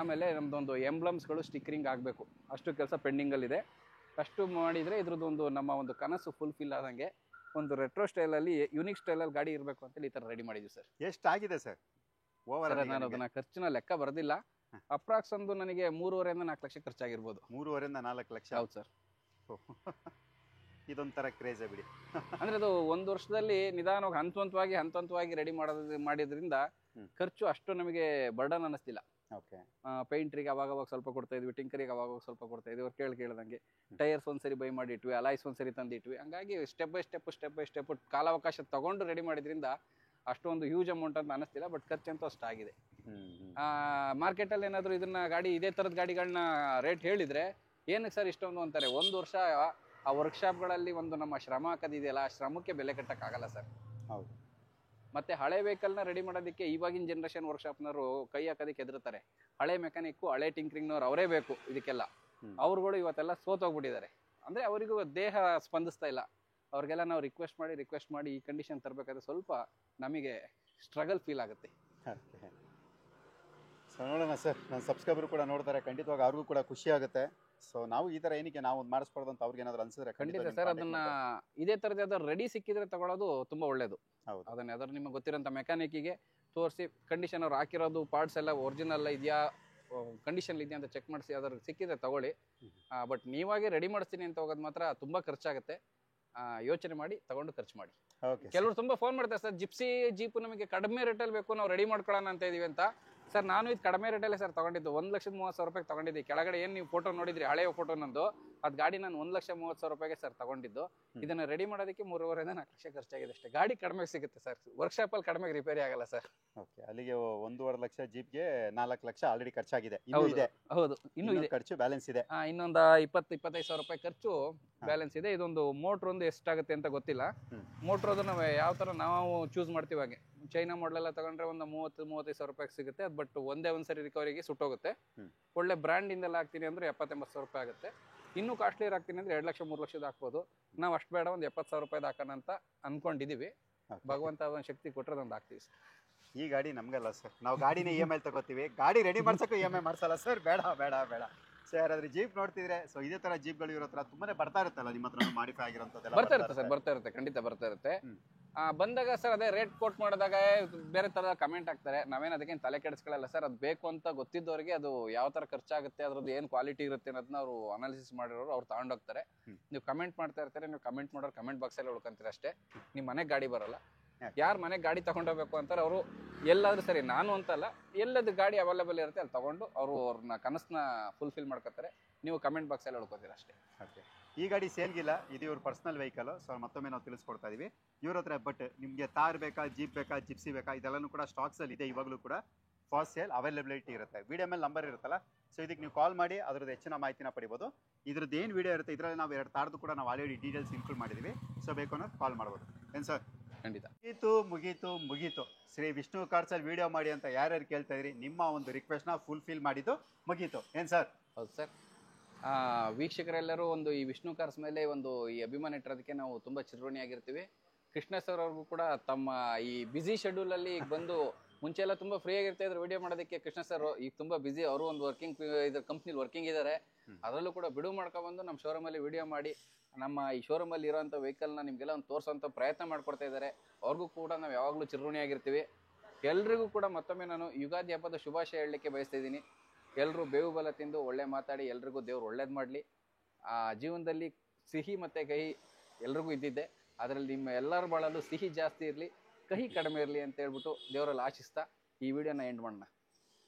A: ಆಮೇಲೆ ನಮ್ದೊಂದು ಎಂಬ್ಲಮ್ಸ್ಗಳು ಸ್ಟಿಕ್ಕರಿಂಗ್ ಆಗಬೇಕು. ಅಷ್ಟು ಕೆಲಸ ಪೆಂಡಿಂಗಲ್ಲಿದೆ. ಅಷ್ಟು ಮಾಡಿದರೆ ಇದ್ರದ್ದೊಂದು ನಮ್ಮ ಒಂದು ಕನಸು ಫುಲ್ಫಿಲ್ ಆದಂಗೆ ಒಂದು ರೆಟ್ರೋ ಸ್ಟೈಲಲ್ಲಿ, ಯೂನಿಕ್ ಸ್ಟೈಲಲ್ಲಿ ಗಾಡಿ ಇರಬೇಕು ಅಂತೇಳಿ ಈ ಥರ ರೆಡಿ ಮಾಡಿದ್ವಿ ಸರ್.
B: ಎಷ್ಟಾಗಿದೆ ಸರ್ ಓವರ್?
A: ನಾನು ಅದನ್ನ ಖರ್ಚಿನ ಲೆಕ್ಕ ಬರೆದಿಲ್ಲ. ಅಪ್ರಾಕ್ಸ್ ಒಂದು ನನಗೆ 3.5 ಇಂದ 4 ಲಕ್ಷ ಖರ್ಚಾಗಿರ್ಬೋದು.
B: 3.5 ಇಂದ 4 ಲಕ್ಷ?
A: ಹೌದು ಸರ್.
B: ಇದೊಂಥರ ಕ್ರೇಜ್ ಬಿಡಿ.
A: ಅಂದ್ರೆ ಅದು 1 ವರ್ಷದಲ್ಲಿ ನಿಧಾನವಾಗಿ ಹಂತವಾಗಿ ರೆಡಿ ಮಾಡಿದ್ರಿಂದ ಖರ್ಚು ಅಷ್ಟು ನಮಗೆ ಬರ್ಡನ್ ಅನ್ನಿಸ್ತಿಲ್ಲ. ಪೇಂಟ್ರಿಗೆ ಅವಾಗ ಸ್ವಲ್ಪ ಕೊಡ್ತಾ ಇದ್ವಿ, ಟಿಂಕರಿಗೆ ಅವಾಗ ಸ್ವಲ್ಪ ಕೊಡ್ತಾ ಇದ್ವಿ. ಅವ್ರು ಕೇಳ್ದಂಗೆ ಟೈರ್ಸ್ ಒಂದ್ಸರಿ ಬೈ ಮಾಡಿಟ್ವಿ, ಅಲಾಯ್ಸ್ ಒಂದ್ಸರಿ ತಂದಿಟ್ವಿ. ಹಂಗಾಗಿ ಸ್ಟೆಪ್ ಬೈ ಸ್ಟೆಪ್ ಕಾಲಾವಕಾಶ ತಗೊಂಡು ರೆಡಿ ಮಾಡಿದ್ರಿಂದ ಅಷ್ಟೊಂದು ಹ್ಯೂಜ್ ಅಮೌಂಟ್ ಅಂತ ಅನ್ನಿಸ್ತಿಲ್ಲ. ಬಟ್ ಖರ್ಚಂತೂ ಅಷ್ಟಾಗಿದೆ. ಮಾರ್ಕೆಟಲ್ಲಿ ಏನಾದರೂ ಇದನ್ನ ಗಾಡಿ ಇದೇ ಥರದ ಗಾಡಿಗಳನ್ನ ರೇಟ್ ಹೇಳಿದ್ರೆ ಏನಕ್ಕೆ ಸರ್ ಇಷ್ಟೊಂದು ಅಂತಾರೆ. 1 ವರ್ಷ ಆ ವರ್ಕ್ಶಾಪ್ಗಳಲ್ಲಿ ಒಂದು ನಮ್ಮ ಶ್ರಮ ಹಾಕೋದಿದೆಯಲ್ಲ, ಆ ಶ್ರಮಕ್ಕೆ ಬೆಲೆ ಕಟ್ಟಕ್ಕಾಗಲ್ಲ ಸರ್.
B: ಹೌದು.
A: ಮತ್ತೆ ಹಳೆ ವೆಹಿಕಲ್ನ ರೆಡಿ ಮಾಡೋದಕ್ಕೆ ಇವಾಗಿನ ಜನ್ರೇಷನ್ ವರ್ಕ್ಶಾಪ್ನವರು ಕೈ ಹಾಕೋದಕ್ಕೆ ಹೆದರ್ತಾರೆ. ಹಳೆ ಮೆಕ್ಯಾನಿಕ್ಕು, ಹಳೆ ಟಿಂಕ್ರಿಂಗ್ನವ್ರು ಅವರೇ ಬೇಕು ಇದಕ್ಕೆಲ್ಲ. ಅವ್ರುಗಳು ಇವತ್ತೆಲ್ಲ ಸೋತೋಗ್ಬಿಟ್ಟಿದ್ದಾರೆ. ಅಂದರೆ ಅವರಿಗೂ ದೇಹ ಸ್ಪಂದಿಸ್ತಾ ಇಲ್ಲ. ಅವ್ರಿಗೆಲ್ಲ ನಾವು ರಿಕ್ವೆಸ್ಟ್ ಮಾಡಿ ಈ ಕಂಡೀಷನ್ ತರಬೇಕಾದ್ರೆ ಸ್ವಲ್ಪ ನಮಗೆ ಸ್ಟ್ರಗಲ್ ಫೀಲ್ ಆಗುತ್ತೆ.
B: ಸೊ ನೋಡೋಣ ಸರ್, ನನ್ನ ಸಬ್ಸ್ಕ್ರೈಬರ್ ಕೂಡ ನೋಡ್ತಾರೆ, ಖಂಡಿತವಾಗಿ ಅವ್ರಿಗೂ ಕೂಡ ಖುಷಿ ಆಗುತ್ತೆ. ಸೊ ನಾವು ಈ ಥರ ಏನಕ್ಕೆ ನಾವು ಒಂದು ಮಾಡಿಸ್ಬಾರ್ದು ಅಂತ ಅವ್ರಿಗೆ ಏನಾದ್ರು ಅನ್ಸಿದ್ರೆ
A: ಖಂಡಿತ ಸರ್, ಅದನ್ನ ಇದೇ ಥರದ್ದು ಯಾವ್ದಾದ್ರು ರೆಡಿ ಸಿಕ್ಕಿದ್ರೆ ತಗೊಳ್ಳೋದು ತುಂಬ ಒಳ್ಳೇದು.
B: ಹೌದು.
A: ಅದನ್ನ ಯಾವ್ದಾದ್ರು ನಿಮಗೆ ಗೊತ್ತಿರೋಂಥ ಮೆಕ್ಯಾನಿಕ್ಕಿಗೆ ತೋರಿಸಿ ಕಂಡೀಷನ್ ಅವ್ರು ಹಾಕಿರೋದು ಪಾರ್ಟ್ಸ್ ಎಲ್ಲ ಒರಿಜಿನಲ್ ಇದೆಯಾ, ಕಂಡೀಷನ್ ಇದೆಯಾ ಅಂತ ಚೆಕ್ ಮಾಡಿಸಿ ಯಾವ್ದಾದ್ರು ಸಿಕ್ಕಿದ್ರೆ ತಗೊಳ್ಳಿ. ಬಟ್ ನೀವಾಗೆ ರೆಡಿ ಮಾಡಿಸ್ತೀನಿ ಅಂತ ಹೋಗೋದು ಮಾತ್ರ ತುಂಬ ಖರ್ಚಾಗುತ್ತೆ. ಯೋಚನೆ ಮಾಡಿ ತಗೊಂಡು ಖರ್ಚು ಮಾಡಿ. ಕೆಲವರು ತುಂಬ ಫೋನ್ ಮಾಡ್ತಾರೆ ಸರ್, ಜಿಪ್ಸಿ ಜೀಪು ನಮಗೆ ಕಡಿಮೆ ರೇಟಲ್ಲಿ ಬೇಕು, ನಾವು ರೆಡಿ ಮಾಡ್ಕೊಳ್ಳೋಣ ಅಂತ ಇದೀವಿ ಅಂತ. ಸರ್ ನಾನು ಇದು ಕಡಿಮೆ ರೇಟಲ್ಲೇ ಸರ್ ತಗೊಂಡಿದ್ದು, 1,30,000 ತಗೊಂಡಿದ್ದೆ. ಕೆಳಗಡೆ ಏನು ನೀವು ಫೋಟೋ ನೋಡಿದ್ರಿ, ಹಳೆಯ ಫೋಟೋ ನಂದು, ಅದು ಗಾಡಿ ನಾನು 1,30,000 ಸರ್ ತಗೊಂಡಿದ್ದು. ಇದನ್ನ ರೆಡಿ ಮಾಡೋದಕ್ಕೆ 3.5 4 ಲಕ್ಷ ಖರ್ಚಾಗಿದೆ ಅಷ್ಟೇ. ಗಾಡಿ ಕಡಿಮೆ ಸಿಗುತ್ತೆ ಸರ್, ವರ್ಕ್ಶಾಪಲ್ಲಿ ಕಡಿಮೆ ರಿಪೇರಿ ಆಗಲ್ಲ ಸರ್.
B: ಓಕೆ, ಅಲ್ಲಿಗೆ 1.5 ಲಕ್ಷ ಜೀಪ್ಗೆ 4 ಲಕ್ಷ ಆಲ್ರೆಡಿ ಖರ್ಚಾಗಿದೆ. ಇನ್ನೂ ಇದೆ?
A: ಹೌದು, ಇನ್ನೂ ಇದೆ
B: ಖರ್ಚು ಬ್ಯಾಲೆನ್ಸ್ ಇದೆ.
A: ಇನ್ನೊಂದು 20-25,000 ಖರ್ಚು ಬ್ಯಾಲೆನ್ಸ್ ಇದೆ. ಇದೊಂದು ಮೋಟ್ರ್ ಒಂದು ಎಷ್ಟಾಗುತ್ತೆ ಅಂತ ಗೊತ್ತಿಲ್ಲ. ಮೋಟ್ರ್ ಅದು ನಾವು ಯಾವ ಥರ ನಾವು ಚೂಸ್ ಮಾಡ್ತೀವಿ ಹಾಗೆ. ಚೈನಾ ಮಾಡಲೆಲ್ಲ ತಗೊಂಡ್ರೆ ಒಂದು 30-35,000 ಸಿಗುತ್ತೆ. ಅದು ಬಟ್ ಒಂದ್ಸರಿ ರಿಕವರಿಗೆ ಸುಟ್ಟೋಗುತ್ತೆ. ಒಳ್ಳೆ ಬ್ರ್ಯಾಂಡ್ ಇಂದೆಲ್ಲ ಹಾಕ್ತೀನಿ ಅಂದ್ರೆ 70-80,000 ಆಗುತ್ತೆ. ಇನ್ನೂ ಕಾಸ್ಟ್ಲಿಯರ್ ಹಾಕ್ತೀನಿ ಅಂದ್ರೆ 2 ಲಕ್ಷ 3 ಲಕ್ಷದ ಹಾಕ್ಬೋದು. ನಾವು ಅಷ್ಟು ಬೇಡ, ಒಂದು 70,000 ಹಾಕೋಣ ಅಂತ ಅನ್ಕೊಂಡಿದೀವಿ. ಭಗವಂತ ಒಂದು ಶಕ್ತಿ ಕೊಟ್ಟರೆ ಒಂದು ಹಾಕ್ತೀವಿ ಸರ್.
B: ಈ ಗಾಡಿ ನಮ್ಗಲ್ಲ ಸರ್, ನಾವು ಗಾಡಿನ EMI ತಗೋತೀವಿ, ಗಾಡಿ ರೆಡಿ ಮಾಡ್ಸಕ್ಕೂ EMI ಮಾಡ್ಸಲ್ಲ ಸರ್. ಬೇಡ ಬೇಡ ಬೇಡ. ಸೊ ಯಾರಾದ್ರೂ ಜೀಪ್ ನೋಡ್ತಿದ್ರೆ, ಸೊ ಇದೇ ತರ ಜೀಪ್ಗಳು ಇರೋ ಹತ್ರ ತುಂಬಾನೇ ಬರ್ತಾ ಇರುತ್ತಲ್ಲ ನಿಮ್ಮ ಹತ್ರ, ಮಾಡಿಫೈ ಆಗಿರೋಂಥದ್ದೆಲ್ಲ
A: ಬರ್ತಾ ಇರುತ್ತೆ ಸರ್, ಬರ್ತಾ ಇರುತ್ತೆ, ಖಂಡಿತ ಬರ್ತಾ ಇರುತ್ತೆ. ಬಂದಾಗ ಸರ್ ಅದೇ ರೇಟ್ ಕೋಟ್ ಮಾಡಿದಾಗ ಬೇರೆ ತರ ಕಮೆಂಟ್ ಹಾಕ್ತಾರೆ. ನಾವೇನು ಅದಕ್ಕೇನು ತಲೆ ಕೆಡಿಸ್ಕೊಳ್ಳಲ್ಲ ಸರ್. ಅದು ಬೇಕು ಅಂತ ಗೊತ್ತಿದ್ದವರಿಗೆ ಅದು ಯಾವ ತರ ಖರ್ಚಾಗುತ್ತೆ, ಅದ್ರದ್ದು ಏನು ಕ್ವಾಲಿಟಿ ಇರುತ್ತೆ ಅನ್ನೋದನ್ನ ಅವರು ಅನಾಲಿಸಿಸ್ ಮಾಡಿರೋರು ಅವ್ರು ತಗೊಂಡೋಗ್ತಾರೆ. ನೀವು ಕಮೆಂಟ್ ಮಾಡ್ತಾ ಇರ್ತಾರೆ, ನೀವು ಕಮೆಂಟ್ ಮಾಡೋರು ಕಮೆಂಟ್ ಬಾಕ್ಸಲ್ಲಿ ಉಳ್ಕೊಂತೀರ ಅಷ್ಟೇ. ನಿಮ್ಮ ಮನೆಗೆ ಗಾಡಿ ಬರಲ್ಲ. ಯಾರು ಮನೆಗೆ ಗಾಡಿ ತಗೊಂಡೋಗ್ಬೇಕು ಅಂತಾರೆ ಅವರು ಎಲ್ಲಾದ್ರೂ ಸರಿ, ನಾನು ಅಂತಲ್ಲ, ಎಲ್ಲದು ಗಾಡಿ ಅವೈಲೇಬಲ್ ಇರುತ್ತೆ ಅಲ್ಲಿ ತಗೊಂಡು ಅವ್ರನ್ನ ಕನಸನ್ನ ಫುಲ್ಫಿಲ್ ಮಾಡ್ಕೊತಾರೆ. ನೀವು ಕಮೆಂಟ್ ಬಾಕ್ಸಲ್ಲಿ ಉಳ್ಕೋತೀರ ಅಷ್ಟೇ.
B: ಓಕೆ, ಈ ಗಾಡಿ ಸೇಲ್ಗಿಲ್ಲ, ಇದು ಇವ್ರ ಪರ್ಸನಲ್ ವೆಹಿಕಲ್. ಸೊ ಮತ್ತೊಮ್ಮೆ ನಾವು ತಿಳಿಸ್ಕೊಡ್ತಾ ಇದೀವಿ ಇವ್ರ ಹತ್ರ. ಬಟ್ ನಿಮಗೆ ತಾರ್ ಬೇಕಾ, ಜೀಪ್ ಬೇಕಾ, ಜಿಪ್ಸಿ ಬೇಕಾ, ಇದೆಲ್ಲನೂ ಕೂಡ ಸ್ಟಾಕ್ಸಲ್ಲಿ ಇದೆ. ಇವಾಗಲೂ ಕೂಡ ಫಾಸ್ಟ್ ಸೇಲ್ ಅವೈಲಬಿಲಿಟಿ ಇರುತ್ತೆ. ವಿಡಿಯೋ ಮೇಲೆ ನಂಬರ್ ಇರುತ್ತಲ್ಲ, ಸೊ ಇದಕ್ಕೆ ನೀವು ಕಾಲ್ ಮಾಡಿ ಅದ್ರದ್ದು ಹೆಚ್ಚಿನ ಮಾಹಿತಿನ ಪಡಿಬೋದು. ಇದ್ರದ್ದು ಏನು ವಿಡಿಯೋ ಇರುತ್ತೆ ಇದರಲ್ಲಿ ನಾವು 2 ತಾರದ್ದು ಕೂಡ ನಾವು ಆಲ್ರೆಡಿ ಡೀಟೇಲ್ಸ್ ಇನ್ಕ್ಲೂಡ್ ಮಾಡಿದ್ದೀವಿ. ಸೊ ಬೇಕು ಅನ್ನೋದು ಕಾಲ್ ಮಾಡ್ಬೋದು. ಏನು ಸರ್?
A: ಖಂಡಿತ.
B: ಮುಗೀತು ಶ್ರೀ ವಿಷ್ಣು ಕಾರ್ಸಲ್ಲಿ ವಿಡಿಯೋ ಮಾಡಿ ಅಂತ ಯಾರ್ಯಾರು ಕೇಳ್ತಾ ಇದ್ರಿ, ನಿಮ್ಮ ಒಂದು ರಿಕ್ವೆಸ್ಟ್ನ ಫುಲ್ಫಿಲ್ ಮಾಡಿದ್ದು ಮುಗೀತು. ಏನು ಸರ್?
A: ಹೌದು ಸರ್. ವೀಕ್ಷಕರೆಲ್ಲರೂ ಒಂದು ಈ ವಿಷ್ಣು ಕಾರ್ಸ್ ಮೇಲೆ ಒಂದು ಈ ಅಭಿಮಾನ ಇಟ್ಟಿರೋದಕ್ಕೆ ನಾವು ತುಂಬ ಚಿರಋಣಿಯಾಗಿರ್ತೀವಿ. ಕೃಷ್ಣ ಸರ್ ಅವ್ರಿಗೂ ಕೂಡ ತಮ್ಮ ಈ ಬ್ಯುಸಿ ಶೆಡ್ಯೂಲಲ್ಲಿ ಈಗ ಬಂದು, ಮುಂಚೆ ಎಲ್ಲ ತುಂಬ ಫ್ರೀ ಆಗಿರ್ತಾ ಇದ್ರು ವಿಡಿಯೋ ಮಾಡೋದಕ್ಕೆ. ಕೃಷ್ಣ ಸರ್ ಈಗ ತುಂಬ ಬ್ಯುಸಿ, ಅವರು ಒಂದು ಇದ್ರ ಕಂಪ್ನಿಲಿ ವರ್ಕಿಂಗ್ ಇದ್ದಾರೆ. ಅದರಲ್ಲೂ ಕೂಡ ಬಿಡುವು ಮಾಡ್ಕೊಬಂದು ನಮ್ಮ ಶೋರೂಮಲ್ಲಿ ವಿಡಿಯೋ ಮಾಡಿ ನಮ್ಮ ಈ ಶೋರೂಮಲ್ಲಿ ಇರೋಂಥ ವೆಹಿಕಲ್ನ ನಿಮಗೆಲ್ಲ ಒಂದು ತೋರಿಸೋಂಥ ಪ್ರಯತ್ನ ಮಾಡ್ಕೊಡ್ತಾ ಇದ್ದಾರೆ. ಅವ್ರಿಗೂ ಕೂಡ ನಾವು ಯಾವಾಗಲೂ ಚಿರಋಣಿಯಾಗಿರ್ತೀವಿ. ಎಲ್ರಿಗೂ ಕೂಡ ಮತ್ತೊಮ್ಮೆ ನಾನು ಯುಗಾದಿ ಹಬ್ಬದ ಶುಭಾಶಯ ಹೇಳಲಿಕ್ಕೆ ಬಯಸ್ತಾ ಇದ್ದೀನಿ. ಎಲ್ಲರೂ ಬೇವು ಬೆಲ್ಲ ತಿಂದು ಒಳ್ಳೆ ಮಾತಾಡಿ ಎಲ್ರಿಗೂ ದೇವ್ರು ಒಳ್ಳೇದು ಮಾಡಲಿ. ಜೀವನದಲ್ಲಿ ಸಿಹಿ ಮತ್ತು ಕಹಿ ಎಲ್ರಿಗೂ ಇದ್ದಿದ್ದೆ, ಅದರಲ್ಲಿ ನಿಮ್ಮ ಎಲ್ಲರ ಬಾಳಲ್ಲೂ ಸಿಹಿ ಜಾಸ್ತಿ ಇರಲಿ, ಕಹಿ ಕಡಿಮೆ ಇರಲಿ ಅಂತ ಹೇಳ್ಬಿಟ್ಟು ದೇವರಲ್ಲಿ ಆಶಿಸ್ತಾ ಈ ವಿಡಿಯೋನ ಎಂಡ್ ಮಾಡೋಣ.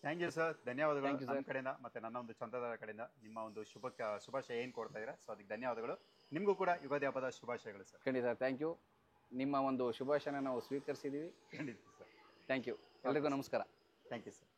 B: ಥ್ಯಾಂಕ್ ಯು ಸರ್, ಧನ್ಯವಾದಗಳು ನನ್ನ ಕಡೆಯಿಂದ ಮತ್ತು ನನ್ನ ಒಂದು ಚಂದದ ಕಡೆಯಿಂದ. ನಿಮ್ಮ ಒಂದು ಶುಭಾಶಯ ಏನು ಕೊಡ್ತಾ ಇದ್ದೀರಾ, ಸೊ ಅದಕ್ಕೆ ಧನ್ಯವಾದಗಳು. ನಿಮಗೂ ಕೂಡ ಯುಗಾದಿ ಹಬ್ಬದ ಶುಭಾಶಯಗಳು ಸರ್.
A: ಖಂಡಿತ, ಥ್ಯಾಂಕ್ ಯು. ನಿಮ್ಮ ಒಂದು ಶುಭಾಶಯನ ನಾವು ಸ್ವೀಕರಿಸಿದ್ದೀವಿ.
B: ಖಂಡಿತ ಸರ್.
A: Thank you. ಎಲ್ರಿಗೂ ನಮಸ್ಕಾರ.
B: Thank you sir.